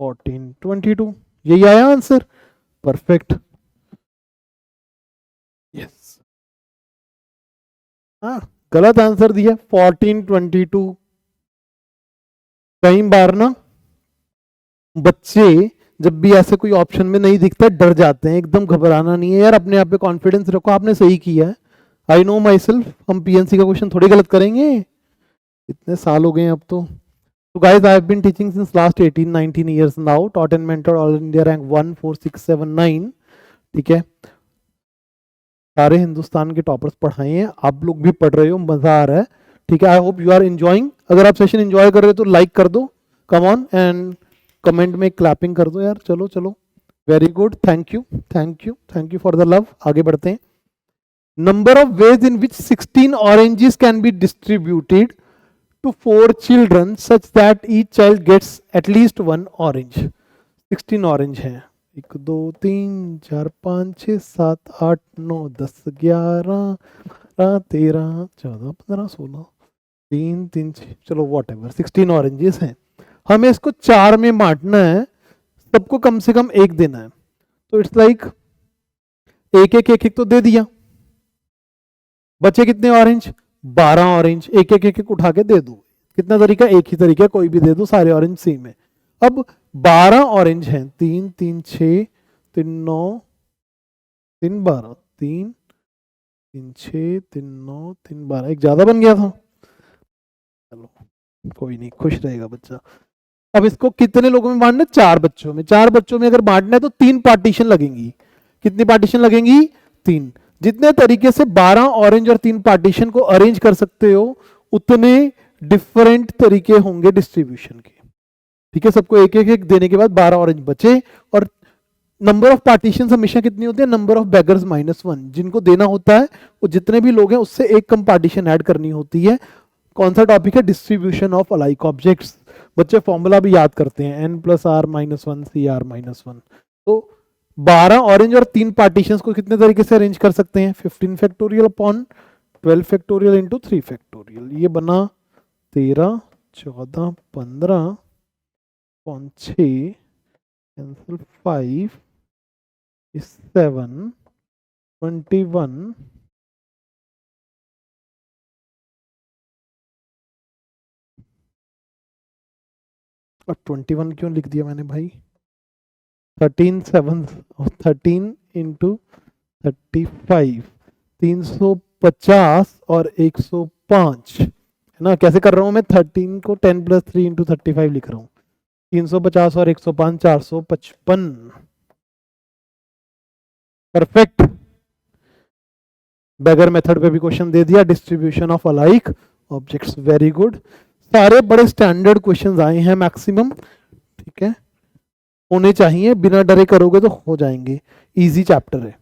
1422। यही आया आंसर, परफेक्ट। यस, हाँ गलत आंसर दिया 1422। कई बार ना बच्चे जब भी ऐसे कोई ऑप्शन में नहीं दिखता डर जाते हैं, एकदम घबराना नहीं है यार, अपने आप पे कॉन्फिडेंस रखो, आपने सही किया है। आई नो माई सेल्फ, हम पीएनसी का क्वेश्चन थोड़ी गलत करेंगे, इतने साल हो गए अब तो। So guys, I have been teaching since last 18-19 years now, taught and mentored all India rank 1, 4, 6, 7, 9। ठीक है, सारे हिंदुस्तान के टॉपर्स पढ़ाए हैं, आप लोग भी पढ़ रहे हो, मजा आ रहा है। ठीक है, I hope you are enjoying. अगर आप सेशन एंजॉय कर रहे हो तो लाइक कर दो, कम ऑन, एंड कमेंट में क्लैपिंग कर दो यार। चलो चलो, very good, thank you thank you thank you for the love. आगे बढ़ते हैं। Number of ways in which 16 oranges can be distributed to 4 children such that each child gets at least 1 orange। 16 orange हैं, 1 2 3 4 5 6 7 8 9 10 11 13 14 15 16 3 3 6, चलो what ever, 16 oranges हैं। हमें इसको 4 में बांटना है, सबको कम से कम 1 देना है। तो इट्स लाइक एक एक एक एक तो दे दिया, बचे कितने ऑरेंज, 12 ऑरेंज, एक एक एक एक उठा के दे दो। कितना तरीका, एक ही तरीका, कोई भी दे दो, सारे ऑरेंज सेम है। अब 12 ऑरेंज हैं, 3 3 6 3 9 3 12, 3 3 6 3 9 3 12, एक ज्यादा बन गया था, चलो कोई नहीं, खुश रहेगा बच्चा। अब इसको कितने लोगों में बांटना है? 4 बच्चों में। 4 बच्चों में अगर बांटना है तो 3 पार्टीशन लगेंगी। कितनी पार्टीशन लगेंगी? 3। जितने तरीके से 12 ऑरेंज और 3 पार्टीशन को अरेंज कर सकते हो उतने डिफरेंट तरीके होंगे डिस्ट्रीब्यूशन के। ठीक है, सबको एक एक एक देने के बाद 12 ऑरेंज बचे। और नंबर ऑफ पार्टीशन हमेशा कितनी होती है? Number of beggars -1। जिनको देना होता है वो जितने भी लोग हैं उससे एक कम पार्टीशन ऐड करनी होती है। कौन सा टॉपिक है? Distribution of alike objects. बच्चे फॉर्मूला भी याद करते हैं, n+r-1 cr-1। तो 12 ऑरेंज और 3 पार्टीशन को कितने तरीके से अरेंज कर सकते हैं? 15 factorial upon 12 factorial into 3 factorial. ये बना 13, 14, 15 अपॉन 6 कैंसिल 5 7 21 और 21 क्यों लिख दिया मैंने भाई? 13 7 और 13 इंटू 35 350 और 105 है ना। कैसे कर रहा हूं मैं? 13 को 10 + 3 इंटू 35 लिख रहा हूं। 350 और 105 455। परफेक्ट। बेगर मेथड पे भी क्वेश्चन दे दिया, distribution of alike objects. Very good. सारे बड़े स्टैंडर्ड क्वेश्चंस आए हैं मैक्सिमम। ठीक है, होने चाहिए, बिना डरे करोगे तो हो जाएंगे। इजी चैप्टर है।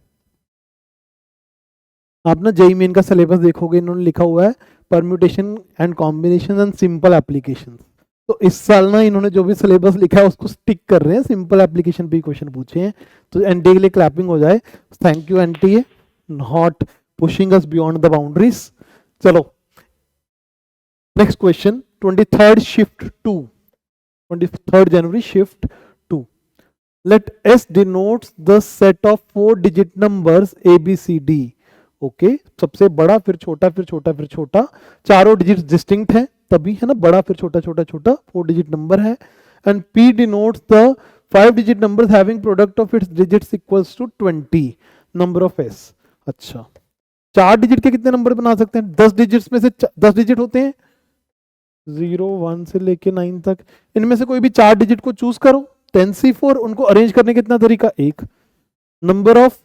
आप ना जेईई मेन का सिलेबस देखोगे, इन्होंने लिखा हुआ है permutation and combination and simple application. तो इस साल ना इन्होंने जो भी सिलेबस लिखा है उसको स्टिक कर रहे हैं। सिंपल एप्लीकेशन पे क्वेश्चन पूछे हैं। तो एनटीए के लिए क्लैपिंग हो जाए। Thank you NTA, not pushing us beyond the boundaries. चलो next question. 23rd shift 2, 23rd January shift 2. Let S denotes the set of 4 digit numbers A B C D. Okay, सबसे बड़ा फिर छोटा फिर छोटा फिर छोटा, चारों डिजिट डिस्टिंक्ट है तभी है ना, बड़ा फिर छोटा छोटा छोटा 4 डिजिट नंबर है। And P denotes the 5 digit numbers having product of its digits equals to 20 number of S। अच्छा, 4 डिजिट के कितने नंबर बना सकते हैं? 10 डिजिट्स में से 10 डिजिट होते हैं 0 1 से लेके 9 तक। इनमें से कोई भी 4 डिजिट को चूज करो। 10C4 उनको अरेंज करने कितना तरीका? एक। Number of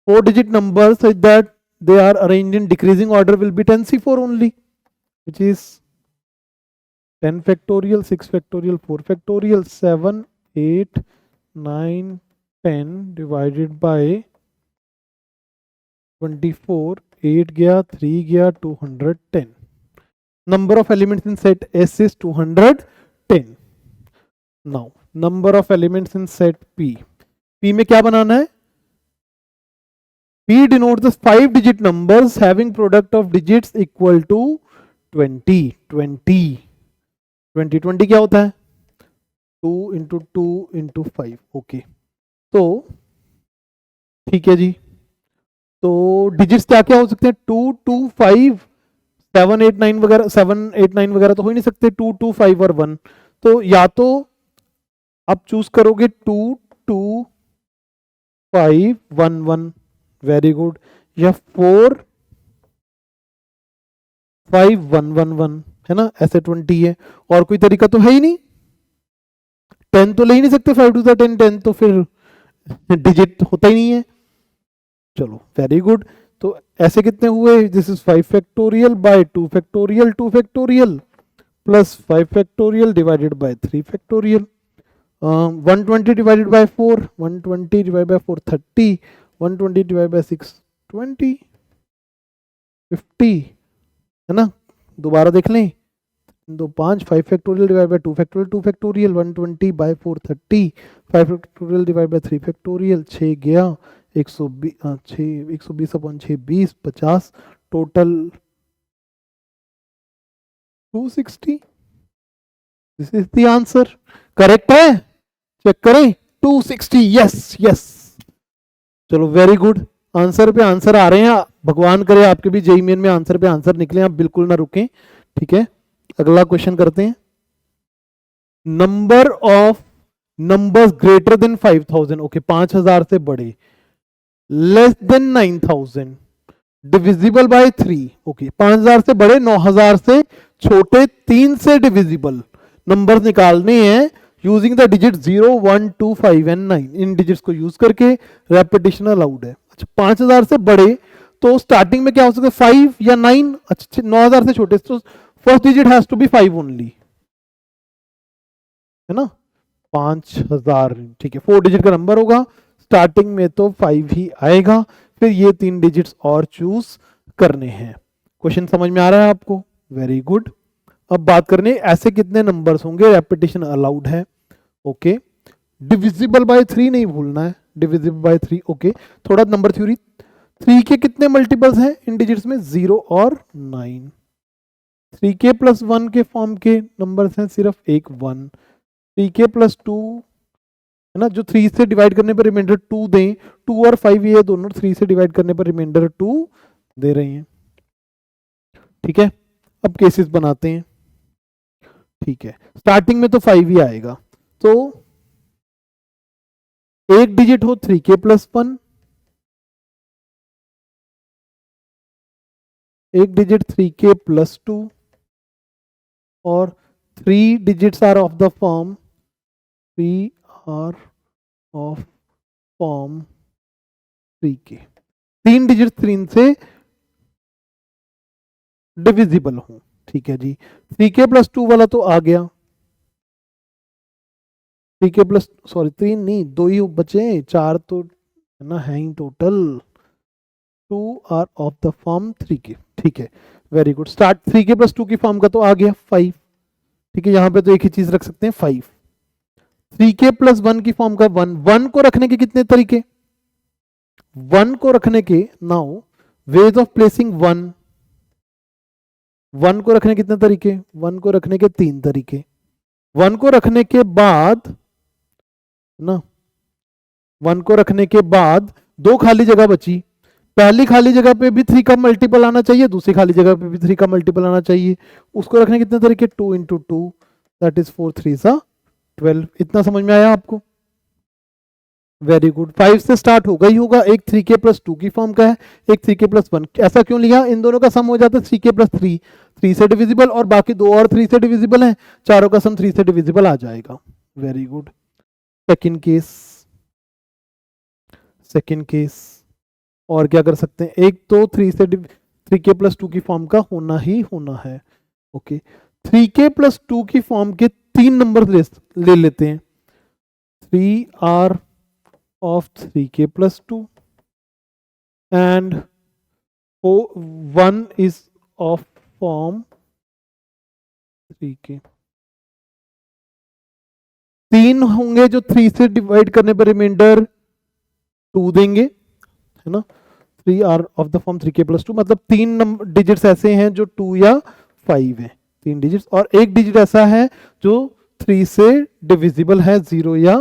4 digit numbers such that they are arranged in decreasing order will be 10C4 only, which is 10 factorial, 6 factorial, 4 factorial, 7 8 9 10 divided by 24, 8 गया, 3 गया, 210। number of elements in set S is 210। now number of elements in set P में क्या बनाना है? P denotes the 5 digit numbers having product of digits equal to 20। 20 क्या होता है? 2 into 2 into 5। Okay, तो ठीक है जी। तो डिजिट्स क्या क्या हो सकते हैं? 2 2 5 7 8 9 वगैरह, 7 8 9 वगैरह तो हो ही नहीं सकते। 2 2 5 और 1। तो या तो आप चूज करोगे 2 2 5 1 1, वेरी गुड, या 4 5 1 1 1 है ना, ऐसे 20 है। और कोई तरीका तो है ही नहीं। 10 तो ले ही नहीं सकते, 5 to the 10 10 तो फिर डिजिट होता ही नहीं है। चलो वेरी गुड। तो ऐसे कितने हुए? This is 5 factorial by 2 factorial 2 factorial plus 5 factorial divided by 3 factorial. 120 divided by 4, 120 divided by 4 30, 120 divide by 6 20, 50 है ना। दोबारा देख लें, 2 5 5 factorial divide by 2 factorial 2 factorial, 120 बाय 4 30, 5 फैक्टोरियल डिवाइड बाय 3 फैक्टोरियल, 6 गया, 120 upon 6 20 50, total 260। This is the answer. Correct है? Check करें। 260, yes yes. चलो वेरी गुड, आंसर पे आंसर आ रहे हैं। भगवान करे आपके भी जेईई मेन में आंसर पे आंसर निकले, आप बिल्कुल ना रुकें। ठीक है, अगला क्वेश्चन करते हैं। Number of numbers greater than 5000, okay 5000 से बड़े, less than 9000, divisible by 3, okay 5000 से बड़े, 9000 से छोटे, 3 से डिविजिबल, नंबर्स निकालने हैं using the digit 0, 1, 2, 5 and 9, in digits को यूज करके रेपिटेशन अलाउड है। अच्छा 5000 से बड़े तो स्टार्टिंग में क्या हो सकता है 5 या 9, अच्छा 9000 से छोटे तो first digit has to be 5 only, है ना, 5000, ठीक है 4 डिजिट का नंबर होगा, स्टार्टिंग में तो 5 ही आएगा, फिर ये 3 डिजिट्स और चूज करने हैं। क्वेश्चन समझ में आ रहा है आपको? Very good. अब बात करने ऐसे कितने नंबर्स होंगे रेपिटेशन अलाउड है। ओके, डिविजिबल बाय 3 नहीं भूलना है, डिविजिबल बाय 3। ओके, थोड़ा नंबर थ्योरी, 3 के कितने मल्टीपल्स हैं इन डिजिट्स में? 0 और 9। 3k प्लस 1 के फॉर्म के नंबर्स हैं सिर्फ एक 1। 3k प्लस 2 है ना, जो 3 से डिवाइड करने पर रिमाइंडर 2 दें, 2 और 5 ये दोनों 3 से डिवाइड करने पर रिमाइंडर 2 दे रही हैं। ठीक है, अब केसेस बनाते हैं। ठीक है, स्टार्टिंग में तो 5 ही आएगा, तो एक डिजिट हो 3k प्लस 1, एक डिजिट 3k प्लस 2, और 3 digits are of the form 3 are of form 3k, 3 digit 3 से डिविजिबल हूं। ठीक है जी, 3k प्लस 2 वाला तो आ गया, 3k प्लस सॉरी 3 नहीं 2 ही बचे, 4 तो है ना, है ही total. 2 R of the form 3k, ठीक है very good. Start 3k plus 2 की फॉर्म का तो आ गया 5, ठीक है यहाँ पे तो एक ही चीज रख सकते हैं 5। 3k प्लस 1 की फॉर्म का 1, 1 को रखने के कितने तरीके? 1 को रखने के नाउ वेज ऑफ प्लेसिंग 1, 1 को रखने के कितने तरीके? 1 को रखने के 3 तरीके। 1 को रखने के बाद ना, 1 को रखने के बाद 2 खाली जगह बची, पहली खाली जगह पे भी 3 का मल्टीपल आना चाहिए, दूसरी खाली जगह पे भी 3 का मल्टीपल आना चाहिए। उसको रखने के कितने तरीके? 2 इंटू 2 दैट इज 4 3 सा 12। इतना समझ में आया आपको? Very good. 5 से स्टार्ट होगा ही होगा, एक 3k प्लस 2 की फॉर्म का है, एक 3k प्लस 1। ऐसा क्यों लिया? इन दोनों का सम हो जाता है 3k प्लस 3, 3 से डिविजिबल, और बाकी 2 और 3 से डिविजिबल है, चारों का सम 3 से डिविजिबल आ जाएगा। Very good. Second case, second case और क्या कर सकते हैं? एक तो 3k प्लस 2 की फॉर्म का होना ही होना है। ओके, 3k प्लस 2 की फॉर्म के 3 नंबर ले लेते हैं। 3r of 3k plus 2 and 1 is of form 3k। 3 होंगे जो 3 से डिवाइड करने पर रिमाइंडर 2 देंगे, है ना। 3 are of the form 3k plus 2, मतलब 3 डिजिट्स ऐसे हैं जो 2 या 5 है, 3 डिजिट्स, और एक डिजिट ऐसा है जो 3 से डिविजिबल है, 0 या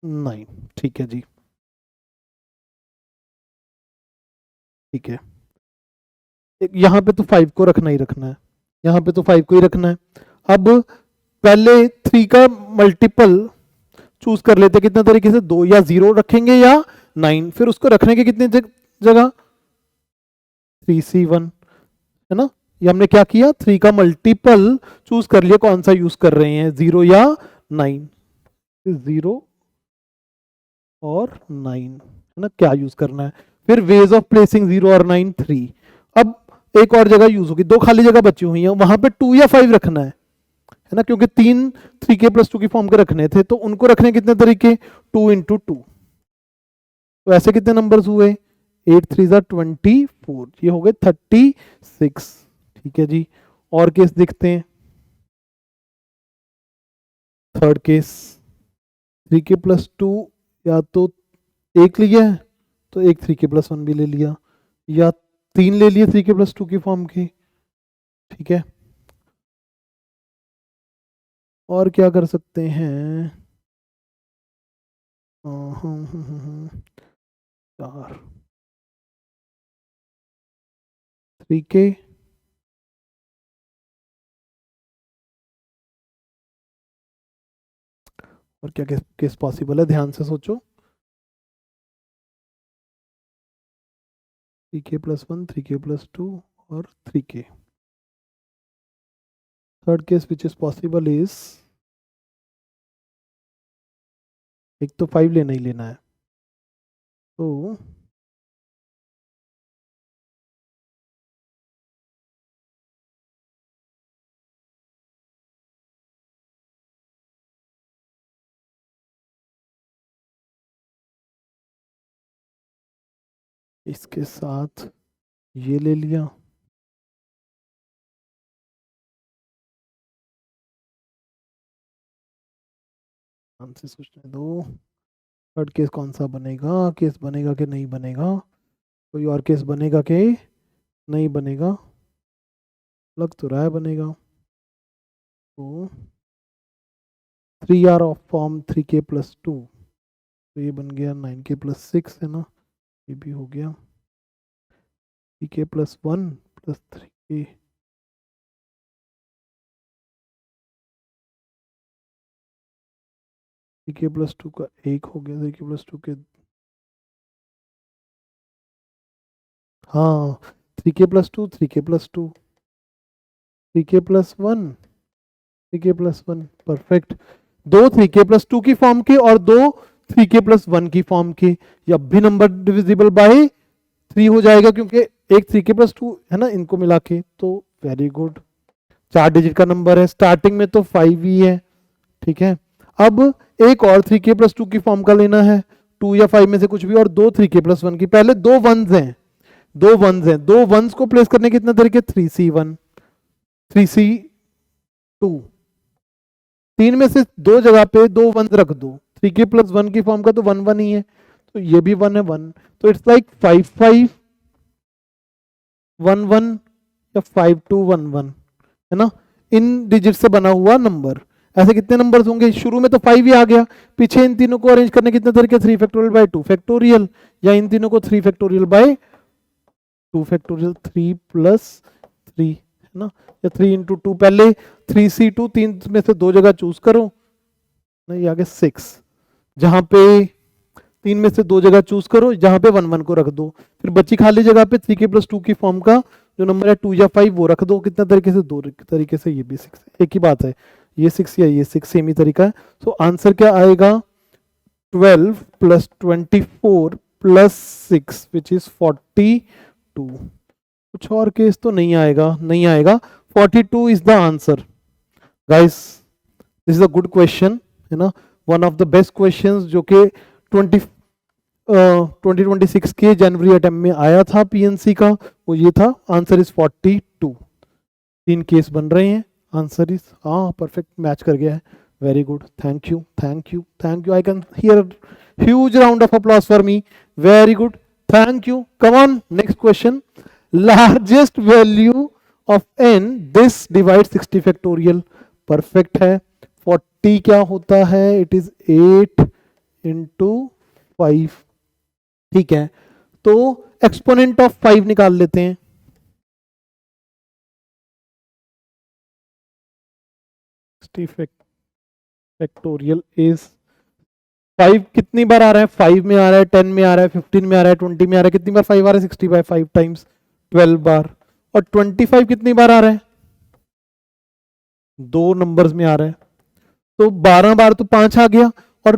9। ठीक है जी, ठीक है। यहाँ पे तो 5 को रखना ही रखना है, यहाँ पे तो 5 को ही रखना है। अब पहले 3 का मल्टीपल चूज कर लेते, कितने तरीके से? 2 या 0 रखेंगे या 9, फिर उसको रखने के कितने जगह? 3c1, है ना। ये हमने क्या किया? 3 का मल्टीपल चूज कर लिया, कौन सा यूज कर रहे हैं, 0 या 9। 0 और 9, है ना, क्या यूज करना है। फिर वेज ऑफ प्लेसिंग 0 और 9 3। अब एक और जगह यूज होगी, 2 खाली जगह बची हुई है, वहां पे 2 या 5 रखना है ना, क्योंकि 3k प्लस 2 की फॉर्म के रखने थे, तो उनको रखने कितने तरीके? 2 इंटू 2। तो ऐसे कितने नंबर्स हुए? 8 3 ज़ा 24, ये हो गए 36। ठीक है जी, और केस देखते हैं। थर्ड केस, 3k प्लस 2 या तो एक लिया है तो एक 3k प्लस 1 भी ले लिया, या 3 ले लिए 3k प्लस 2 की फॉर्म की। ठीक है, और क्या कर सकते हैं? 4 3k, और क्या केस पॉसिबल है, ध्यान से सोचो। 3k प्लस 1, 3k प्लस 2 और 3k। Third case which is possible is, एक तो 5 लेना ही लेना है, तो इसके साथ ये ले लिया, आंसर सोचने दो। थर्ड केस कौन सा बनेगा, केस बनेगा कि नहीं बनेगा, कोई और केस बनेगा कि नहीं बनेगा, लग तो रहा है बनेगा। तो 3R ऑफ फॉर्म 3K + 2, तो ये बन गया 9K + 6 है ना, ये भी हो गया 3K + 1 + 3K, 3K + 2 का 1 हो गया, 3K + 2 के, हाँ 3K + 2 3K + 2 3K + 1 3K + 1, perfect. दो 3K + 2 की फॉर्म के और दो 3K + 1 की फॉर्म के, ये अब भी नंबर डिविजिबल बाय 3 हो जाएगा क्योंकि एक 3K + 2 है ना, इनको मिला के, तो वेरी गुड। 4 डिजिट का नंबर है, स्टार्टिंग में तो 5 ही है, ठीक है। अब एक और 3K + 2 की फॉर्म का लेना है, 2 या 5 में से कुछ भी, और दो 3K + 1 की। पहले दो वंस हैं, दो वंस को प्लेस करने के कितने तरीके, 3C1 3C2, तीन में से दो जगह पे दो वन रख दो, 3K + 1 की फॉर्म का तो 1 1 ही है, तो ये भी 1 है 1, तो इट्स लाइक 5 5 1 1 या 5 2 1 1, है ना, इन डिजिट से बना हुआ नंबर। ऐसे कितने नंबर्स होंगे, शुरू में तो 5 ही आ गया, पीछे इन तीनों को अरेंज करने कितने तरीके, 3 फैक्टोरियल बाय 2 फैक्टोरियल, या इन तीनों को 3 फैक्टोरियल बाय 2 फैक्टोरियल, 3 + 3 है ना, या 3 × 2, पहले 3C2, तीन में से दो जगह चूज करो, नहीं आगे 6, जहां पे तीन में से दो जगह चूज करो, जहां पे 1 1 को रख दो, फिर बची खाली जगह पे 3K + 2 की फॉर्म का जो नंबर है 2 या 5 वो रख दो, कितना तरीके से, दो तरीके से, ये भी 6, एक ही बात है, ये 6 या ये 6 सेम ही तरीका है। तो आंसर क्या आएगा, 12 + 24 + 6 विच इज 42। कुछ और केस तो नहीं आएगा, नहीं आएगा, 42 is the answer guys. This is a good question, है ना, one of the best questions जो कि 2026 के जनवरी अटेम्प्ट में आया था पीएनसी का, वो ये था, आंसर इज 42। तीन केस बन रहे हैं, आंसर इज, हाँ परफेक्ट मैच कर गया है, very good, thank you thank you thank you, I can hear huge round of applause for me, very good, thank you. Come on, next question, largest value of n this divide 60 factorial, perfect है। 40 क्या होता है, it is 8 × 5, ठीक है, तो exponent of 5 निकाल लेते हैं। फैक्टोरियल इज 5 कितनी बार आ रहा है, 5 में आ रहा है, 10 में आ रहा है, 15 में आ रहा है, 20 में आ रहा है, कितनी बार 5 आ रहा है, 60/5 टाइम्स 12 बार, और 25 कितनी बार आ रहा है, दो नंबर्स में आ रहा है, तो 12 बार तो 5 आ गया, और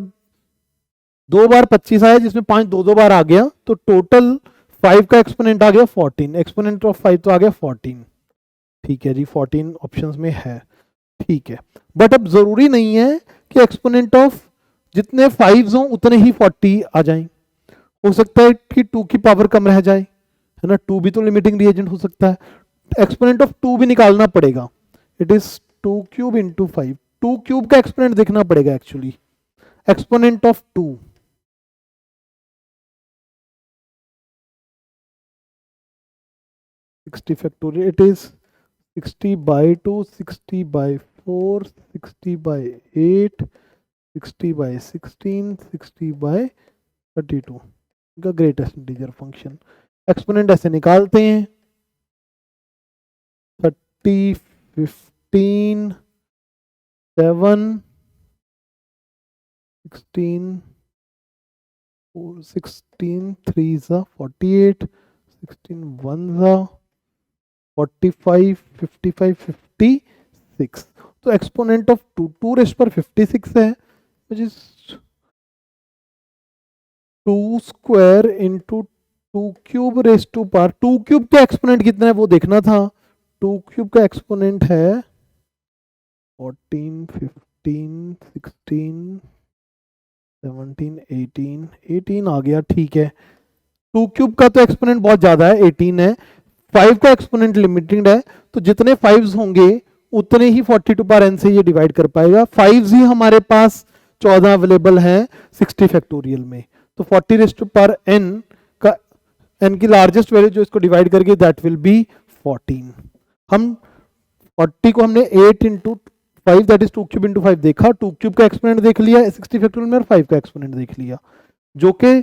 दो बार 25 आया जिसमें 5 दो दो बार आ गया, तो टोटल 5 का एक्सपोनेंट आ गया 14, एक्सपोनेंट ऑफ 5 तो आ गया 14, ठीक है जी, 14 ऑप्शंस में है, ठीक है। बट अब जरूरी नहीं है कि एक्सपोनेंट ऑफ जितने 5 हो उतने ही 40 आ जाएं, हो सकता है कि 2 की पावर कम रह जाए, है ना, 2 भी तो लिमिटिंग रिएजेंट हो सकता है, एक्सपोनेंट ऑफ 2 भी निकालना पड़ेगा, इट इज 2³ × 5, 2³ का एक्सपोनेंट देखना पड़ेगा actually, exponent of 2, 60 factorial, it is 60/2 60/4 60/8 60/16 60/32 का ग्रेटेस्ट इंटीजर फंक्शन, एक्सपोनेंट ऐसे निकालते हैं, 30 15 7 16 16 3 48 16 1 45 55 56 6। तो एक्सपोनेंट ऑफ 2 रेस्ट पर 56 है, which is 2 square into 2 cube raised to power. 2 cube का एक्सपोनेंट कितना है वो देखना था। 2 क्यूब का एक्सपोनेंट है 14, 15, 16, 17, 18 आ गया, ठीक है। 2 क्यूब का तो एक्सपोनेंट बहुत ज्यादा है, 18 है। 5 का एक्सपोनेंट लिमिटेड है, तो जितने 5s होंगे उतने ही 40 टू पावर n से ये डिवाइड कर पाएगा। 5s ही हमारे पास 14 अवेलेबल है 60 फैक्टोरियल में, तो 40 रेस्ट टू पावर n का n की लार्जेस्ट वैल्यू जो इसको डिवाइड करके दैट विल बी 14। हम 40 को हमने 8 into 5 that is 2 cube into 5 देखा, 2 क्यूब का एक्सपोनेंट देख लिया 60 फैक्टोरियल में, और 5 का एक्सपोनेंट देख लिया। जो कि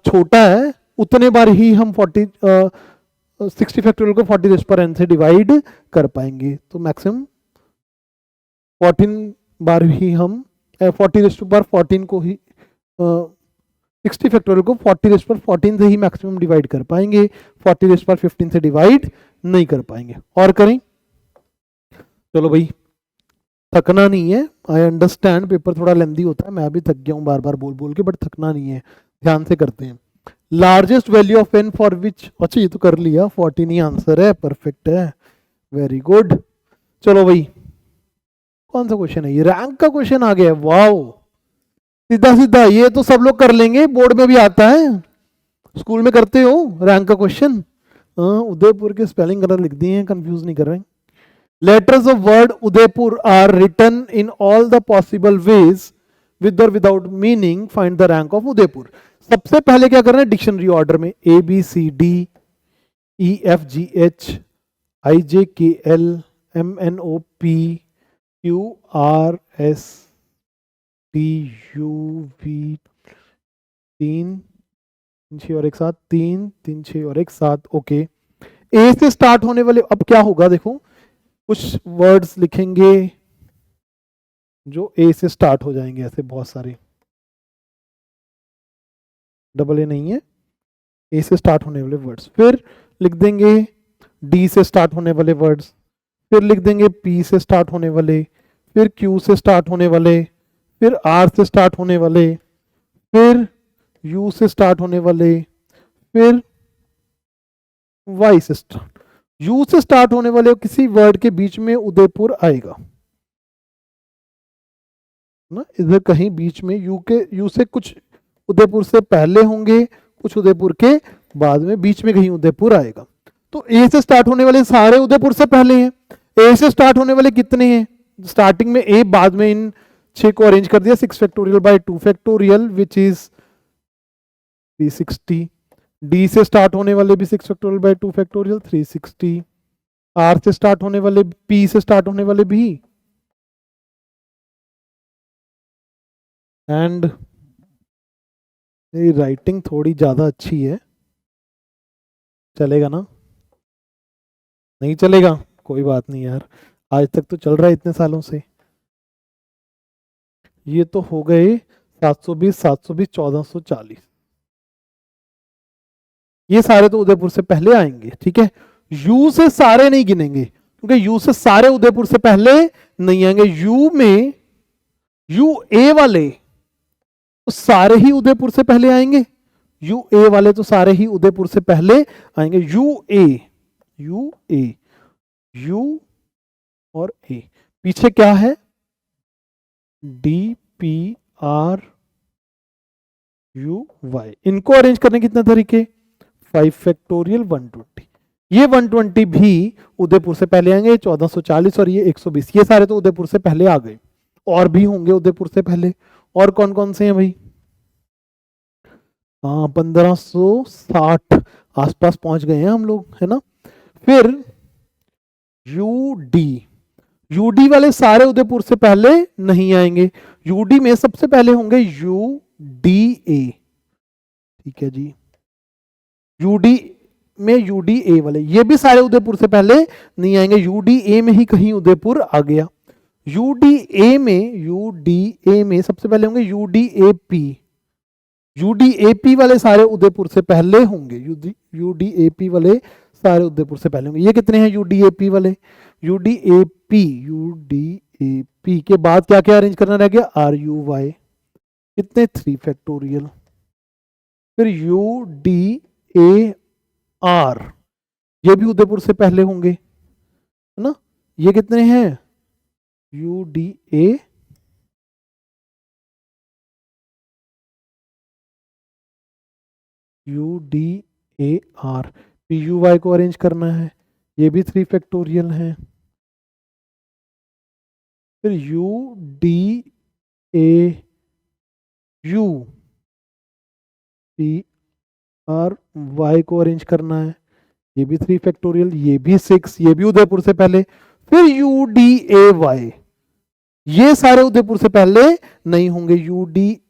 छोटा है उतने बार ही हम 60 फैक्टोरियल को 40 रेस्ट पर n से डिवाइड कर पाएंगे। तो मैक्सिमम 14 बार ही हम 40 रेस्ट पर 14 को ही 60 फैक्टोरियल को 40 रेस्ट पर 14 से ही मैक्सिमम डिवाइड कर पाएंगे, 40 रेस्ट पर 15 से डिवाइड नहीं कर पाएंगे। और करें, चलो भाई, थकना नहीं है। आई अंडरस्टैंड पेपर थोड़ा लेंदी होता है, मैं भी थक गया हूँ बार बार बोल बोल के, बट थकना नहीं है, ध्यान से करते हैं। Largest value of n for which, अच्छा ये तो कर लिया, 14 ही आंसर है, परफेक्ट है, वेरी गुड। चलो भाई, कौन सा क्वेश्चन है ये? रैंक का क्वेश्चन आ गया, वाओ, सीधा सीधा, ये तो सब लोग कर लेंगे, बोर्ड में भी आता है, स्कूल में करते हो रैंक का क्वेश्चन। उदयपुर के स्पेलिंग गलत लिख दिए हैं, कंफ्यूज नहीं कर रहे हैं। Letters of word Udaipur are written in all the possible ways, with or without meaning. Find the rank of Udaipur. सबसे पहले क्या कर रहे हैं? डिक्शनरी ऑर्डर में A B C D E F G H I J K L M N O P Q R S T U V 3 6 और एक साथ 3 3 6 और एक साथ, ओके। ए से स्टार्ट होने वाले, अब क्या होगा देखो, कुछ वर्ड्स लिखेंगे जो ए से स्टार्ट हो जाएंगे, ऐसे बहुत सारे, डबल ए नहीं है, ए से स्टार्ट होने वाले वर्ड्स। फिर लिख देंगे डी से स्टार्ट होने वाले वर्ड्स, फिर लिख देंगे पी से स्टार्ट होने वाले, फिर क्यू से स्टार्ट होने वाले, फिर आर से स्टार्ट होने वाले, फिर यू से स्टार्ट होने वाले, फिर वाई से स्टार्ट। यू से स्टार्ट होने वाले किसी वर्ड के बीच में उदयपुर आएगा ना, इधर कहीं बीच में यू से कुछ उदयपुर से पहले होंगे, कुछ उदयपुर के बाद में, बीच में कहीं उदयपुर आएगा। तो ए से स्टार्ट होने वाले सारे उदयपुर से पहले हैं। ए से स्टार्ट होने वाले कितने हैं? स्टार्टिंग में ए, बाद में इन 6 को अरेंज कर दिया, 6 factorial by 2 factorial which is 360। D से स्टार्ट होने वाले भी 6 फैक्टोरियल बाय 2 फैक्टोरियल 360। आर से स्टार्ट होने वाले, पी से स्टार्ट होने वाले भी, एंड मेरी राइटिंग थोड़ी ज्यादा अच्छी है, चलेगा ना? नहीं चलेगा? कोई बात नहीं यार, आज तक तो चल रहा है इतने सालों से। ये तो हो गए 720 720 1440, ये सारे तो उदयपुर से पहले आएंगे, ठीक है। यू से सारे नहीं गिनेंगे, क्योंकि यू से सारे उदयपुर से पहले नहीं आएंगे। यू में यू ए वाले तो सारे ही उदयपुर से पहले आएंगे, यू ए वाले तो सारे ही उदयपुर से पहले आएंगे। यू और ए, पीछे क्या है? D P R U Y. इनको अरेंज करने कितने तरीके? 5 फैक्टोरियल 120। ये 120 भी उदयपुर से पहले आएंगे, 1440 और ये 120, ये सारे तो उदयपुर से पहले आ गए। और भी होंगे उदयपुर से पहले, और कौन कौन से हैं भाई? हाँ, 1560 आसपास पहुंच गए हैं हम लोग, है ना। फिर यूडी वाले सारे उदयपुर से पहले नहीं आएंगे, यूडी में सबसे पहले होंगे यूडीए, ठीक है जी। यूडी में यूडीए वाले, ये भी सारे उदयपुर से पहले नहीं आएंगे, यूडीए में ही कहीं उदयपुर आ गया। यूडीए में सबसे पहले होंगे यूडीएपी, यूडीएपी वाले सारे उदयपुर से पहले होंगे, यूडीएपी वाले सारे उदयपुर से पहले होंगे। ये कितने हैं यूडीएपी वाले? UDAP P, U D A P के बाद क्या क्या अरेंज करना रह गया, आर यू वाई, कितने 3 फैक्टोरियल, फिर यू डी ए आर, ये भी उदयपुर से पहले होंगे है ना, ये कितने हैं, U D A R, P U Y को अरेंज करना है, ये भी 3 फैक्टोरियल है, फिर U D A U P R Y को अरेंज करना है, ये भी 3 फैक्टोरियल, ये भी 6, ये भी उदयपुर से पहले, फिर यू डी ए वाई, ये सारे उदयपुर से पहले नहीं होंगे, यू डी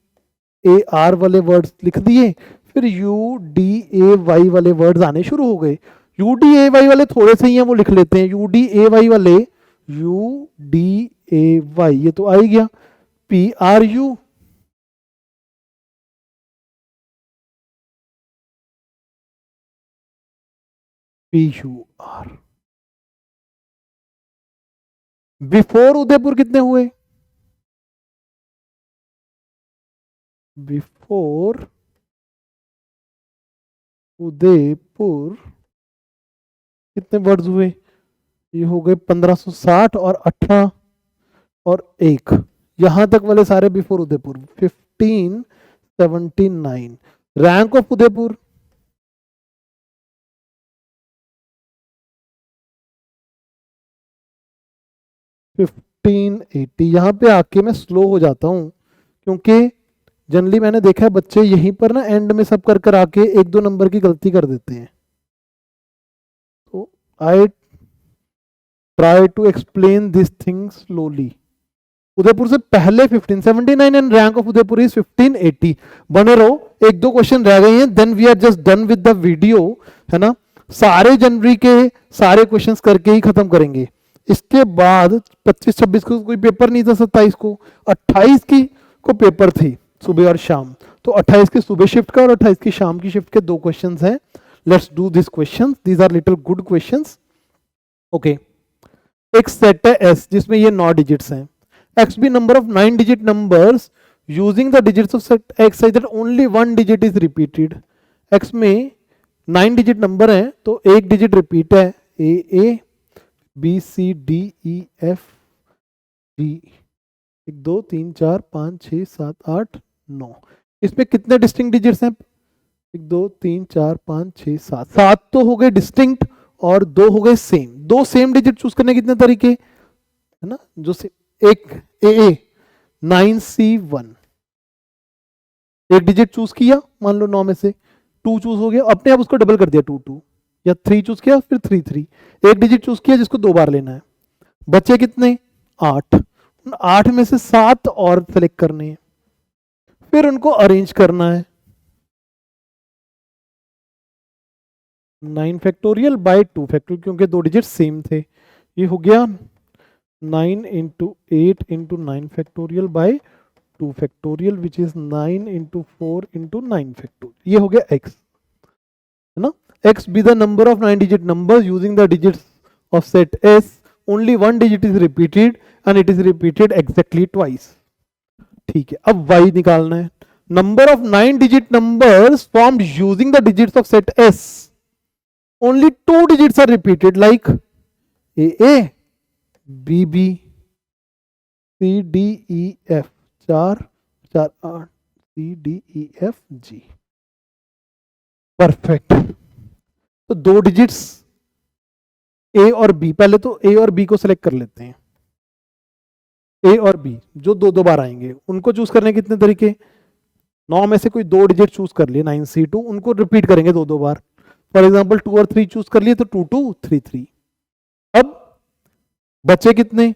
ए आर वाले वर्ड्स लिख दिए, फिर यू डी ए वाई वाले वर्ड्स आने शुरू हो गए, यू डी ए वाई वाले थोड़े से ही हैं वो लिख लेते हैं, यू डी ए वाई वाले, यू डी ए वाई ये तो आ ही गया, P R U, P U R, before Udaipur कितने हुए, बिफोर उदयपुर कितने वर्ड्स हुए, ये हो गए 1560 और 18 और 1, यहां तक वाले सारे before Udaipur, 1579, rank of Udaipur 1580, यहां पे आके मैं स्लो हो जाता हूं क्योंकि जनरली मैंने देखा है बच्चे यहीं पर ना एंड में सब कर कर आके 1-2 नंबर की गलती कर देते हैं, तो I try to explain this thing slowly. Udaipur से पहले 1579 and rank of Udaipur is 1580, बने रहो, 1-2 क्वेश्चन रह गए हैं, then we are just done with the video, है ना, सारे जनवरी के सारे क्वेश्चंस करके ही खत्म करेंगे, इसके बाद 25-26 को कोई पेपर नहीं था, 27 को, 28 की को पेपर थी सुबह और शाम, तो 28 की सुबह शिफ्ट का और 28 की शाम की शिफ्ट के 2 क्वेश्चंस हैं, let's do this question, these are little good questions. Okay, एक सेट है एस जिसमें ये 9 डिजिट्स हैं, x be number of 9 digit numbers using the digits of set x such that only 1 digit is repeated, x में 9 digit number हैं तो एक digit repeat है, a b c d e f g, 1 2 3 4 5 6 7 8 9, इसमें कितने distinct digits हैं, 1 2 3 4 5 6 7, 7 तो हो गए डिस्टिंक्ट और 2 हो गए सेम, 2 सेम डिजिट चूज करने कितने तरीके है ना, जो एक ए 9C1, एक डिजिट चूज किया, मान लो 9 में से 2 चूज हो गया, अपने आप उसको डबल कर दिया 2 2, या 3 चूज किया फिर 3 3, एक डिजिट चूज किया जिसको 2 बार लेना है, बचे कितने 8, 8 में से 7 और सेलेक्ट करने हैं, फिर उनको अरेंज करना है, 9 फैक्टोरियल बाय 2 फैक्टोरियल, क्योंकि 2 डिजिट सेम थे, ये हो गया 9 into 8 into 9 factorial by 2 factorial which is 9 into 4 into 9 factorial, ये हो गया x है ना, x be the number of 9 digit numbers using the digits of set S, only 1 digit is repeated and it is repeated exactly twice, ठीक है, अब y निकालना है, number of 9 digit numbers formed using the digits of set S, only 2 digits are repeated like a B B C D E F, 4 4 8 C D E F G, perfect, तो 2 digits ए और B, पहले तो ए और B को select कर लेते हैं, ए और बी जो 2 बार आएंगे उनको चूज करने कितने तरीके, 9 में से कोई 2 डिजिट चूज कर लिए 9C2, उनको रिपीट करेंगे 2 बार, फॉर एग्जांपल 2 और 3 चूज कर लिए तो 2 2 3 3, अब बचे कितने,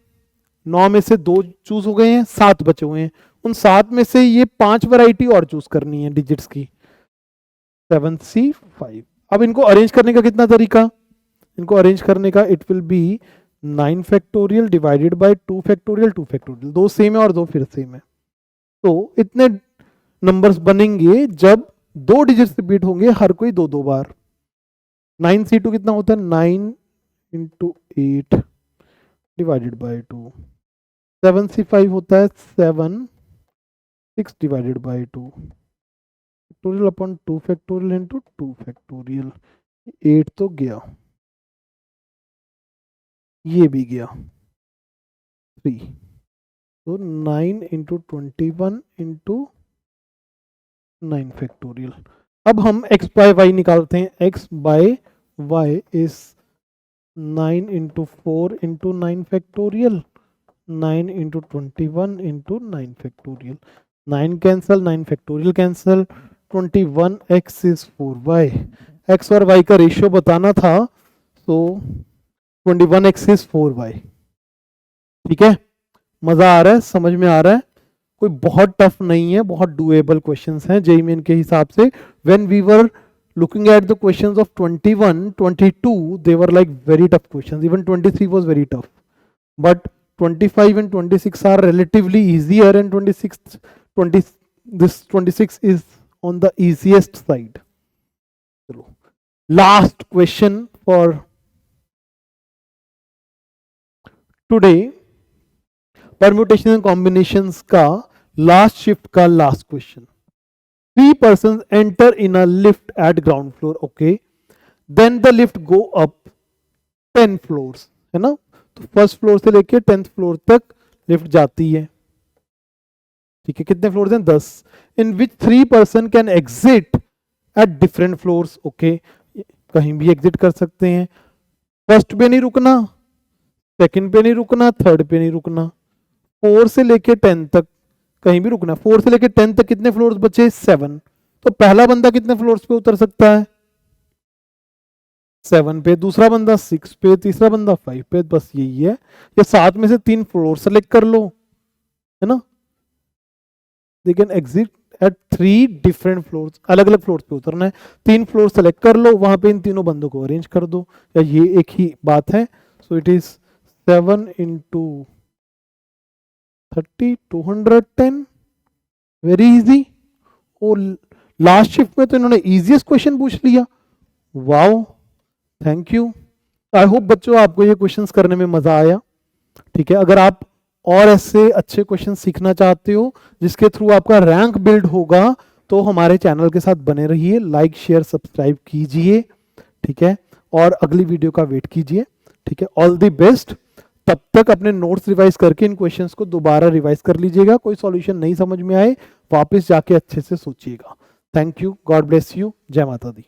9 में से 2 चूज हो गए हैं, 7 बचे हुए हैं, उन 7 में से ये 5 वैरायटी और चूज करनी है डिजिट्स की, 7C5, अब इनको अरेंज करने का कितना तरीका, इनको अरेंज करने का it will be 9 factorial divided by 2 factorial 2 factorial, 2 same है और 2 फिर सेम है, तो इतने नंबर्स बनेंगे जब 2 डिजिट्स रिपीट होंगे हर कोई 2 बार, 9C2 कितना होता है 9 into 8 डिवाइडेड बाय 2, 7 से 5 होता है 7, 6 divided by 2 factorial upon 2 factorial into 2 factorial, 8 तो गया, ये भी गया 3, तो 9 इंटू 21 इंटू 9 फैक्टोरियल। अब हम x बाय y निकालते हैं, x by y is 9 into 4 into 9 factorial, 9 into 21 into 9 factorial, 9 cancel, 9 factorial cancel, 21x is 4y, x और y का रेशियो बताना था, तो 21x इज 4y। ठीक है, मजा आ रहा है, समझ में आ रहा है, कोई बहुत टफ नहीं है, बहुत डुएबल क्वेश्चंस हैं जेईई मेन के हिसाब से। When we were looking at the questions of 21, 22, they were like very tough questions. Even 23 was very tough. But 25 and 26 are relatively easier, and 26 is on the easiest side. Last question for today. Permutation and combinations का last shift का last question. 3 persons enter in a lift at ground floor, okay, then the lift go up 10 floors, है ना, तो first floor से लेके 10th floor तक lift जाती है, ठीक है, कितने फ्लोर्स हैं 10, इन विच 3 person can exit at different floors, okay, कहीं भी एग्जिट कर सकते हैं, फर्स्ट पे नहीं रुकना, सेकंड पे नहीं रुकना, थर्ड पे नहीं रुकना, 4 से लेके 10 तक कहीं भी रुकना, 4 से लेके 10 तक कितने फ्लोर्स बचे 7, तो पहला बंदा कितने फ्लोर्स पे उतर सकता है 7 पे, दूसरा बंदा 6 पे, तीसरा बंदा 5 पे, बस यही है, ये 7 में से 3 फ्लोर सेलेक्ट कर लो, है ना, they can exit at 3 different floors, अलग अलग फ्लोर्स पे उतरना है, 3 फ्लोर सेलेक्ट कर लो, वहां पे इन तीनों बंदों को अरेंज कर दो, या ये एक ही बात है, so it is 7 into 30, 210, very easy. और लास्ट शिफ्ट में तो इन्होंने इजीएस्ट क्वेश्चन पूछ लिया, wow, thank you. I hope बच्चों आपको ये क्वेश्चंस करने में मजा आया, ठीक है, अगर आप और ऐसे अच्छे क्वेश्चन सीखना चाहते हो जिसके थ्रू आपका रैंक बिल्ड होगा, तो हमारे चैनल के साथ बने रहिए, लाइक शेयर सब्सक्राइब कीजिए, ठीक है, और अगली वीडियो का वेट कीजिए, ठीक है, ऑल द बेस्ट। तब तक अपने नोट्स रिवाइज करके इन क्वेश्चंस को दोबारा रिवाइज कर लीजिएगा, कोई सॉल्यूशन नहीं समझ में आए वापस जाके अच्छे से सोचिएगा। Thank you, God bless you, जय माता दी।